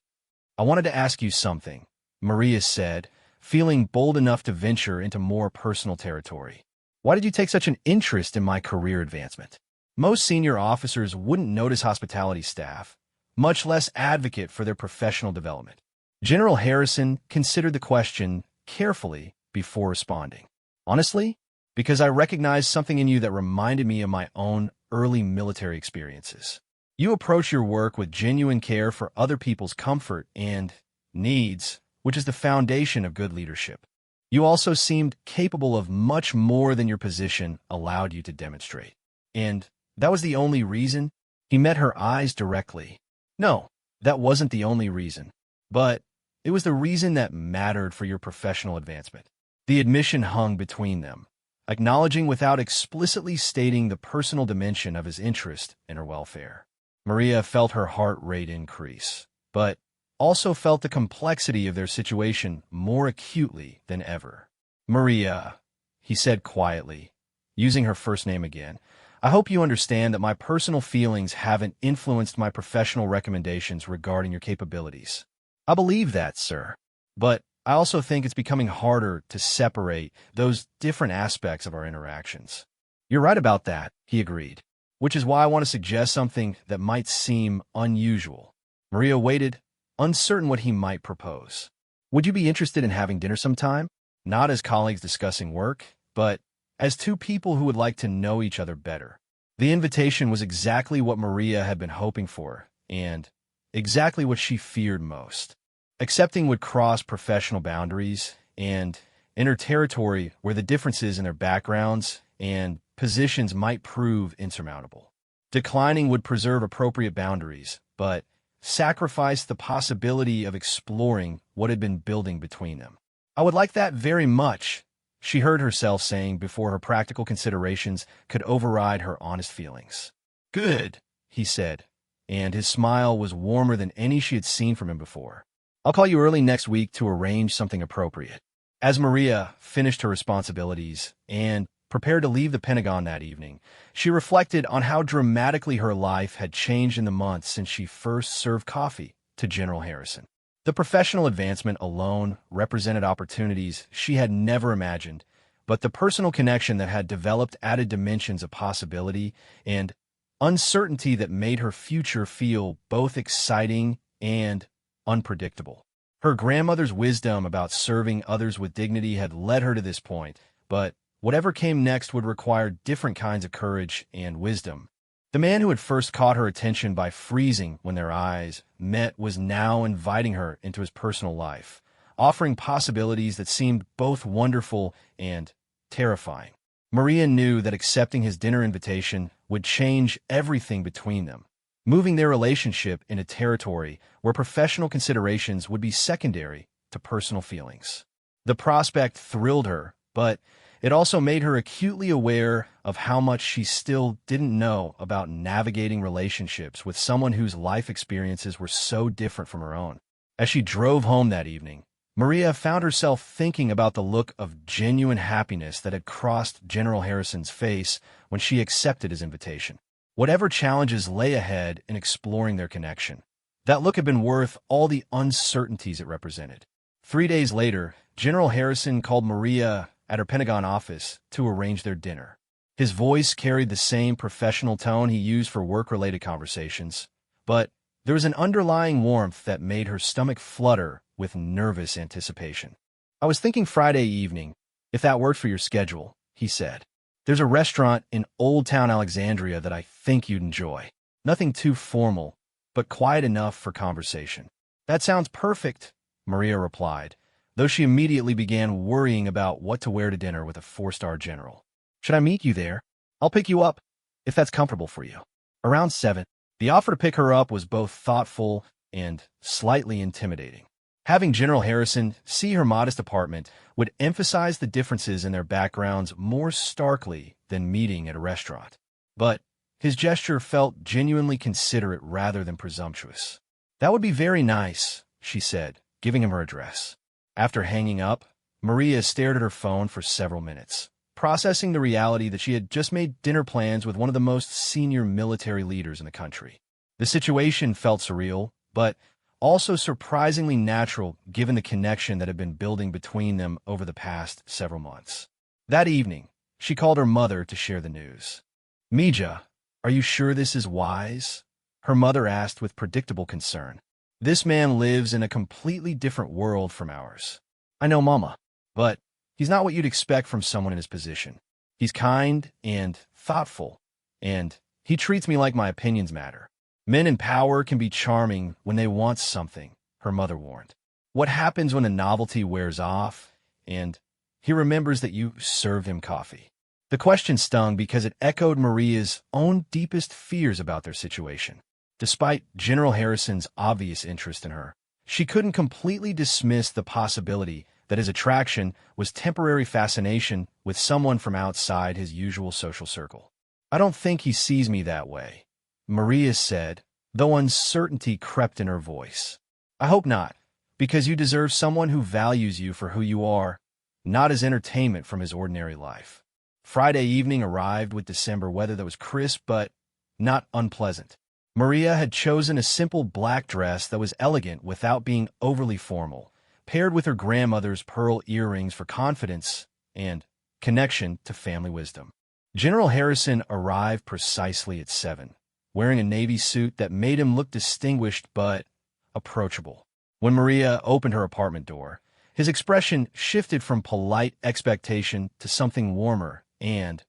I wanted to ask you something, Maria said, feeling bold enough to venture into more personal territory. Why did you take such an interest in my career advancement? Most senior officers wouldn't notice hospitality staff, much less advocate for their professional development. General Harrison considered the question carefully before responding. Honestly, because I recognized something in you that reminded me of my own early military experiences. You approach your work with genuine care for other people's comfort and needs, which is the foundation of good leadership. You also seemed capable of much more than your position allowed you to demonstrate. And that was the only reason? He met her eyes directly. No, that wasn't the only reason. But it was the reason that mattered for your professional advancement. The admission hung between them, acknowledging without explicitly stating the personal dimension of his interest in her welfare. Maria felt her heart rate increase, but also felt the complexity of their situation more acutely than ever. "Maria," he said quietly, using her first name again, "I hope you understand that my personal feelings haven't influenced my professional recommendations regarding your capabilities." "I believe that, sir. But I also think it's becoming harder to separate those different aspects of our interactions." "You're right about that," he agreed, "which is why I want to suggest something that might seem unusual." Maria waited, uncertain what he might propose. "Would you be interested in having dinner sometime? Not as colleagues discussing work, but as two people who would like to know each other better." The invitation was exactly what Maria had been hoping for, and exactly what she feared most. Accepting would cross professional boundaries and enter territory where the differences in their backgrounds and positions might prove insurmountable. Declining would preserve appropriate boundaries, but sacrifice the possibility of exploring what had been building between them. "I would like that very much," she heard herself saying before her practical considerations could override her honest feelings. "Good," he said, and his smile was warmer than any she had seen from him before. "I'll call you early next week to arrange something appropriate." As Maria finished her responsibilities and prepared to leave the Pentagon that evening, she reflected on how dramatically her life had changed in the months since she first served coffee to General Harrison. The professional advancement alone represented opportunities she had never imagined, but the personal connection that had developed added dimensions of possibility and uncertainty that made her future feel both exciting and unpredictable. Her grandmother's wisdom about serving others with dignity had led her to this point, but whatever came next would require different kinds of courage and wisdom. The man who had first caught her attention by freezing when their eyes met was now inviting her into his personal life, offering possibilities that seemed both wonderful and terrifying. Maria knew that accepting his dinner invitation would change everything between them, moving their relationship into territory where professional considerations would be secondary to personal feelings. The prospect thrilled her, but it also made her acutely aware of how much she still didn't know about navigating relationships with someone whose life experiences were so different from her own. As she drove home that evening, Maria found herself thinking about the look of genuine happiness that had crossed General Harrison's face when she accepted his invitation. Whatever challenges lay ahead in exploring their connection, that look had been worth all the uncertainties it represented. 3 days later, General Harrison called Maria at her Pentagon office to arrange their dinner. His voice carried the same professional tone he used for work-related conversations, but there was an underlying warmth that made her stomach flutter with nervous anticipation. "I was thinking Friday evening, if that worked for your schedule," he said. "There's a restaurant in Old Town Alexandria that I think you'd enjoy. Nothing too formal, but quiet enough for conversation." "That sounds perfect," Maria replied, though she immediately began worrying about what to wear to dinner with a 4-star general. "Should I meet you there? I'll pick you up, if that's comfortable for you." Around 7, the offer to pick her up was both thoughtful and slightly intimidating. Having General Harrison see her modest apartment would emphasize the differences in their backgrounds more starkly than meeting at a restaurant. But his gesture felt genuinely considerate rather than presumptuous. "That would be very nice," she said, giving him her address. After hanging up, Maria stared at her phone for several minutes, processing the reality that she had just made dinner plans with one of the most senior military leaders in the country. The situation felt surreal, but also surprisingly natural given the connection that had been building between them over the past several months. That evening, she called her mother to share the news. "Mija, are you sure this is wise?" her mother asked with predictable concern. This man lives in a completely different world from ours. I know, Mama, but he's not what you'd expect from someone in his position. He's kind and thoughtful, and he treats me like my opinions matter. Men in power can be charming when they want something, her mother warned. What happens when a novelty wears off and he remembers that you served him coffee? The question stung because it echoed Maria's own deepest fears about their situation. Despite General Harrison's obvious interest in her, she couldn't completely dismiss the possibility that his attraction was temporary fascination with someone from outside his usual social circle. I don't think he sees me that way, Maria said, though uncertainty crept in her voice. I hope not, because you deserve someone who values you for who you are, not as entertainment from his ordinary life. Friday evening arrived with December weather that was crisp but not unpleasant. Maria had chosen a simple black dress that was elegant without being overly formal, paired with her grandmother's pearl earrings for confidence and connection to family wisdom. General Harrison arrived precisely at 7, wearing a navy suit that made him look distinguished but approachable. When Maria opened her apartment door, his expression shifted from polite expectation to something warmer and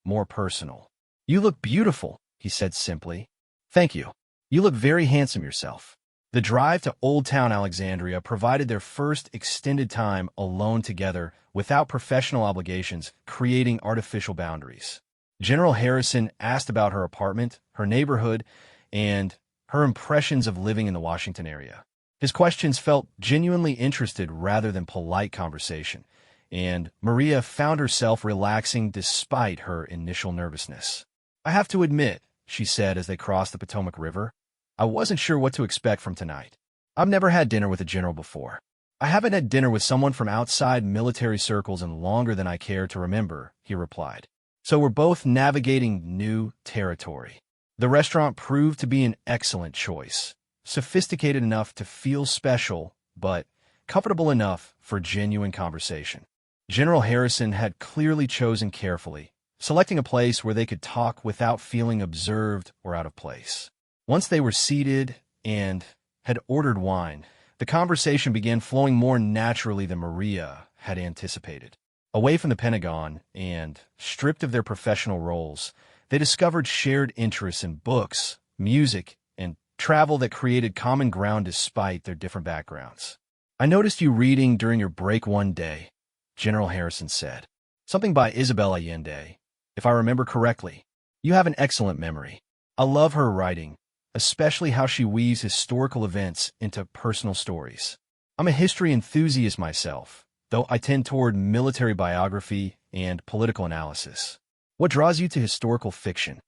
more personal. "You look beautiful," he said simply. "Thank you. You look very handsome yourself." The drive to Old Town Alexandria provided their first extended time alone together without professional obligations, creating artificial boundaries. General Harrison asked about her apartment, her neighborhood, and her impressions of living in the Washington area. His questions felt genuinely interested rather than polite conversation, and Maria found herself relaxing despite her initial nervousness. "I have to admit," she said as they crossed the Potomac River, "I wasn't sure what to expect from tonight. I've never had dinner with a general before. I haven't had dinner with someone from outside military circles in longer than I care to remember," he replied. So we're both navigating new territory. The restaurant proved to be an excellent choice, sophisticated enough to feel special, but comfortable enough for genuine conversation. General Harrison had clearly chosen carefully, selecting a place where they could talk without feeling observed or out of place. Once they were seated and had ordered wine, the conversation began flowing more naturally than Maria had anticipated. Away from the Pentagon and stripped of their professional roles, they discovered shared interests in books, music, and travel that created common ground despite their different backgrounds. "I noticed you reading during your break one day," General Harrison said. "Something by Isabel Allende, if I remember correctly. You have an excellent memory. I love her writing, especially how she weaves historical events into personal stories. I'm a history enthusiast myself, though I tend toward military biography and political analysis. What draws you to historical fiction?"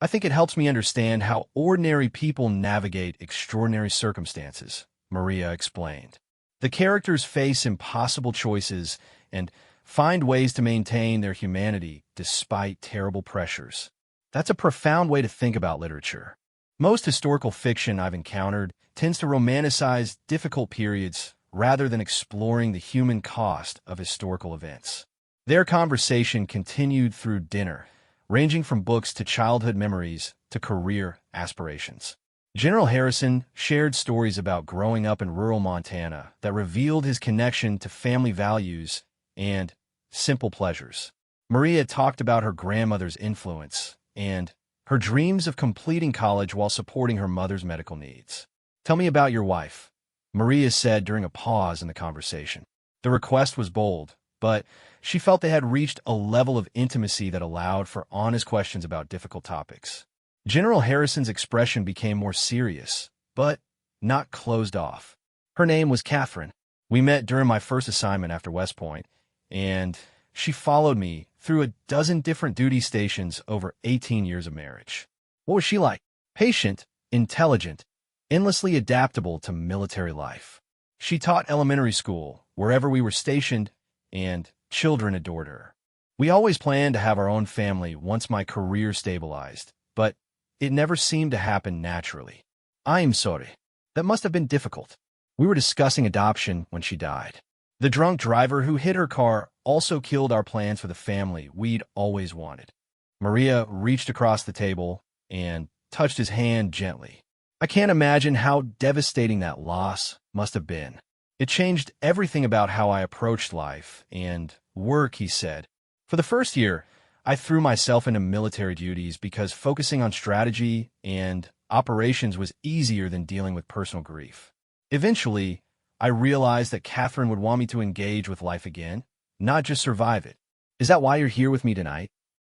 "I think it helps me understand how ordinary people navigate extraordinary circumstances," Maria explained. "The characters face impossible choices and find ways to maintain their humanity despite terrible pressures. That's a profound way to think about literature. Most historical fiction I've encountered tends to romanticize difficult periods rather than exploring the human cost of historical events." Their conversation continued through dinner, ranging from books to childhood memories to career aspirations. General Harrison shared stories about growing up in rural Montana that revealed his connection to family values and simple pleasures. Maria talked about her grandmother's influence and her dreams of completing college while supporting her mother's medical needs. "Tell me about your wife," Maria said during a pause in the conversation. The request was bold, but she felt they had reached a level of intimacy that allowed for honest questions about difficult topics. General Harrison's expression became more serious, but not closed off. "Her name was Catherine. We met during my first assignment after West Point, and she followed me through a dozen different duty stations over 18 years of marriage." "What was she like?" "Patient, intelligent, endlessly adaptable to military life. She taught elementary school wherever we were stationed, and children adored her. We always planned to have our own family once my career stabilized, but it never seemed to happen naturally. I'm sorry. That must have been difficult. We were discussing adoption when she died. The drunk driver who hit her car also killed our plans for the family we'd always wanted." Maria reached across the table and touched his hand gently. I can't imagine how devastating that loss must have been. It changed everything about how I approached life and work, he said. For the first year, I threw myself into military duties because focusing on strategy and operations was easier than dealing with personal grief. Eventually, I realized that Catherine would want me to engage with life again, not just survive it. Is that why you're here with me tonight?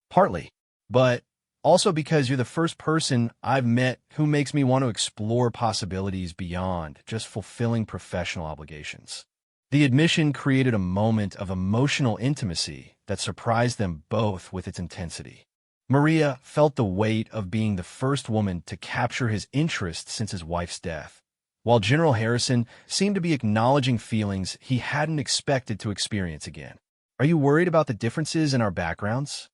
Partly, but also because you're the first person I've met who makes me want to explore possibilities beyond just fulfilling professional obligations. The admission created a moment of emotional intimacy that surprised them both with its intensity. Maria felt the weight of being the first woman to capture his interest since his wife's death, while General Harrison seemed to be acknowledging feelings he hadn't expected to experience again. Are you worried about the differences in our backgrounds?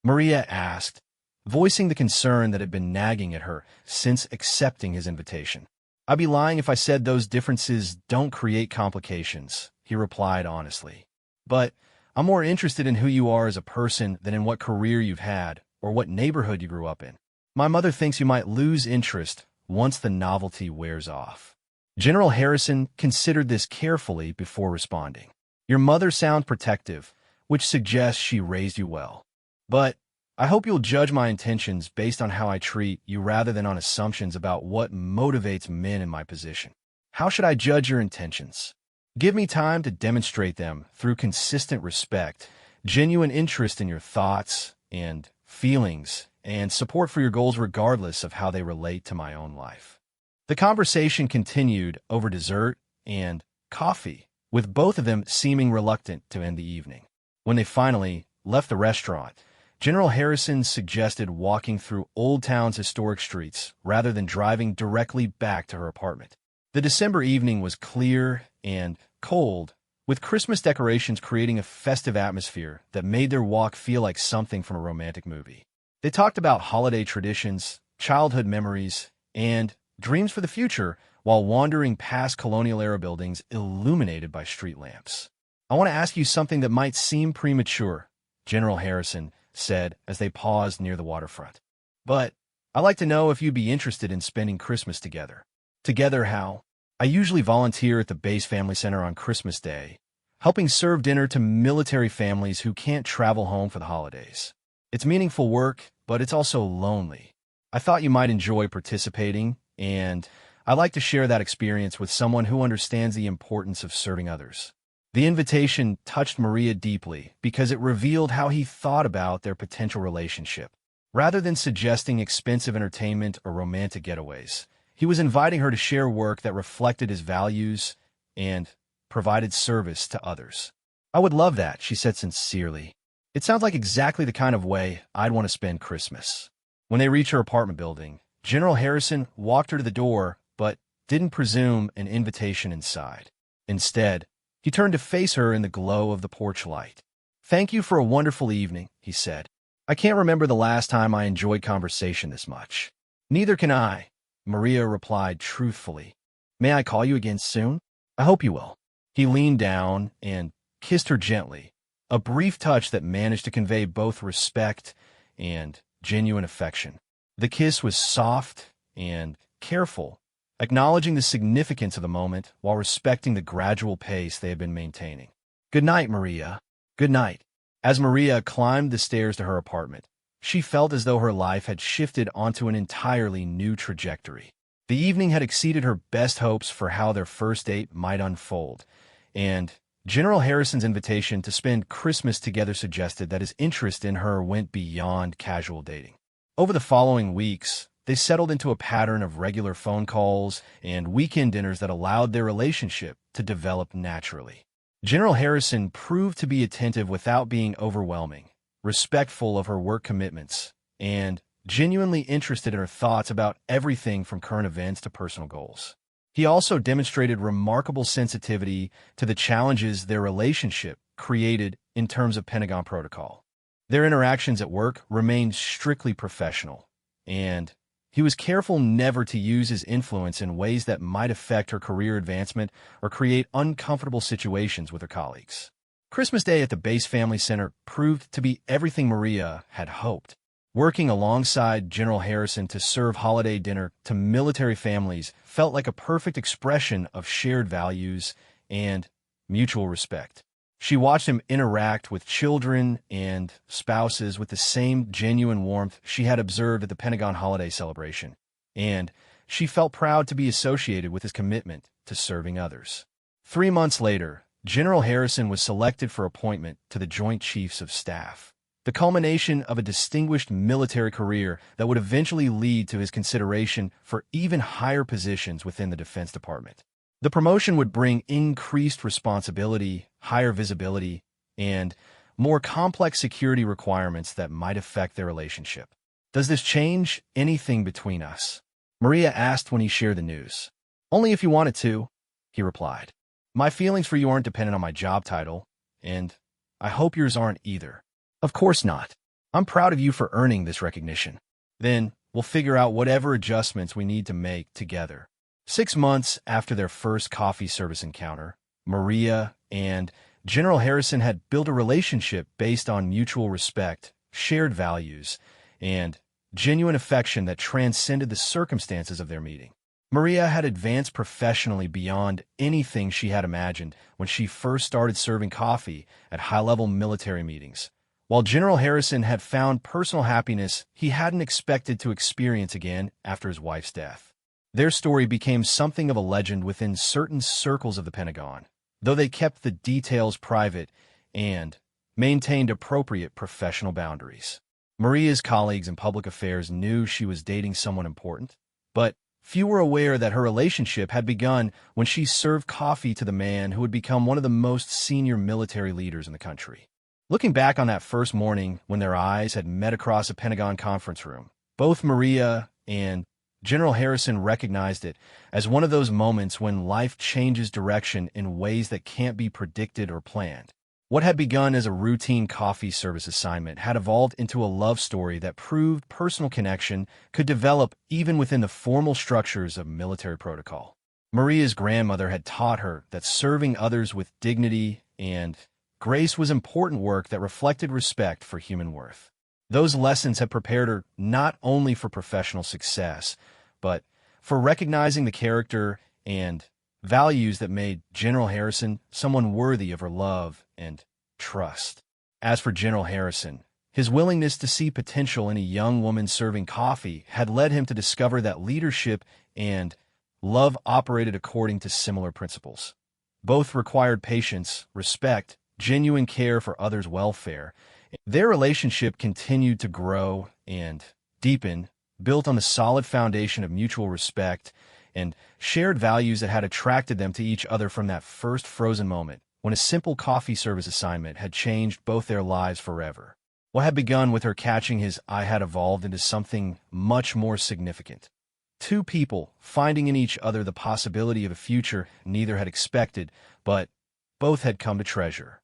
Maria asked, voicing the concern that had been nagging at her since accepting his invitation. I'd be lying if I said those differences don't create complications, he replied honestly. But I'm more interested in who you are as a person than in what career you've had or what neighborhood you grew up in. My mother thinks you might lose interest once the novelty wears off. General Harrison considered this carefully before responding. Your mother sounds protective, which suggests she raised you well. But I hope you'll judge my intentions based on how I treat you rather than on assumptions about what motivates men in my position. How should I judge your intentions? Give me time to demonstrate them through consistent respect, genuine interest in your thoughts and feelings, and support for your goals regardless of how they relate to my own life. The conversation continued over dessert and coffee, with both of them seeming reluctant to end the evening. When they finally left the restaurant, General Harrison suggested walking through Old Town's historic streets rather than driving directly back to her apartment. The December evening was clear and cold, with Christmas decorations creating a festive atmosphere that made their walk feel like something from a romantic movie. They talked about holiday traditions, childhood memories, and dreams for the future while wandering past colonial-era buildings illuminated by street lamps. I want to ask you something that might seem premature, General Harrison said as they paused near the waterfront. But I'd like to know if you'd be interested in spending Christmas together. Together how? I usually volunteer at the base family center on Christmas Day, helping serve dinner to military families who can't travel home for the holidays. It's meaningful work, but it's also lonely. I thought you might enjoy participating, and I'd like to share that experience with someone who understands the importance of serving others. The invitation touched Maria deeply because it revealed how he thought about their potential relationship. Rather than suggesting expensive entertainment or romantic getaways, he was inviting her to share work that reflected his values and provided service to others. I would love that, she said sincerely. It sounds like exactly the kind of way I'd want to spend Christmas. When they reached her apartment building, General Harrison walked her to the door, but didn't presume an invitation inside. Instead, he turned to face her in the glow of the porch light. Thank you for a wonderful evening, he said. I can't remember the last time I enjoyed conversation this much. Neither can I, Maria replied truthfully. May I call you again soon? I hope you will. He leaned down and kissed her gently, a brief touch that managed to convey both respect and genuine affection. The kiss was soft and careful, acknowledging the significance of the moment while respecting the gradual pace they had been maintaining. Good night, Maria. Good night. As Maria climbed the stairs to her apartment, she felt as though her life had shifted onto an entirely new trajectory. The evening had exceeded her best hopes for how their first date might unfold, and General Harrison's invitation to spend Christmas together suggested that his interest in her went beyond casual dating. Over the following weeks, they settled into a pattern of regular phone calls and weekend dinners that allowed their relationship to develop naturally. General Harrison proved to be attentive without being overwhelming, respectful of her work commitments, and genuinely interested in her thoughts about everything from current events to personal goals. He also demonstrated remarkable sensitivity to the challenges their relationship created in terms of Pentagon protocol. Their interactions at work remained strictly professional, and he was careful never to use his influence in ways that might affect her career advancement or create uncomfortable situations with her colleagues. Christmas Day at the Base Family Center proved to be everything Maria had hoped. Working alongside General Harrison to serve holiday dinner to military families felt like a perfect expression of shared values and mutual respect. She watched him interact with children and spouses with the same genuine warmth she had observed at the Pentagon holiday celebration, and she felt proud to be associated with his commitment to serving others. 3 months later, General Harrison was selected for appointment to the Joint Chiefs of Staff, the culmination of a distinguished military career that would eventually lead to his consideration for even higher positions within the Defense Department. The promotion would bring increased responsibility, higher visibility, and more complex security requirements that might affect their relationship. "Does this change anything between us?" Maria asked when he shared the news. "Only if you want it to," he replied. "My feelings for you aren't dependent on my job title, and I hope yours aren't either." "Of course not. I'm proud of you for earning this recognition. Then we'll figure out whatever adjustments we need to make together." 6 months after their first coffee service encounter, Maria and General Harrison had built a relationship based on mutual respect, shared values, and genuine affection that transcended the circumstances of their meeting. Maria had advanced professionally beyond anything she had imagined when she first started serving coffee at high-level military meetings, while General Harrison had found personal happiness he hadn't expected to experience again after his wife's death. Their story became something of a legend within certain circles of the Pentagon, though they kept the details private and maintained appropriate professional boundaries. Maria's colleagues in public affairs knew she was dating someone important, but few were aware that her relationship had begun when she served coffee to the man who had become one of the most senior military leaders in the country. Looking back on that first morning when their eyes had met across a Pentagon conference room, both Maria and General Harrison recognized it as one of those moments when life changes direction in ways that can't be predicted or planned. What had begun as a routine coffee service assignment had evolved into a love story that proved personal connection could develop even within the formal structures of military protocol. Maria's grandmother had taught her that serving others with dignity and grace was important work that reflected respect for human worth. Those lessons had prepared her not only for professional success, but for recognizing the character and values that made General Harrison someone worthy of her love and trust. As for General Harrison, his willingness to see potential in a young woman serving coffee had led him to discover that leadership and love operated according to similar principles. Both required patience, respect, genuine care for others' welfare. Their relationship continued to grow and deepen, built on the solid foundation of mutual respect and shared values that had attracted them to each other from that first frozen moment when a simple coffee service assignment had changed both their lives forever. What had begun with her catching his eye had evolved into something much more significant. Two people finding in each other the possibility of a future neither had expected, but both had come to treasure.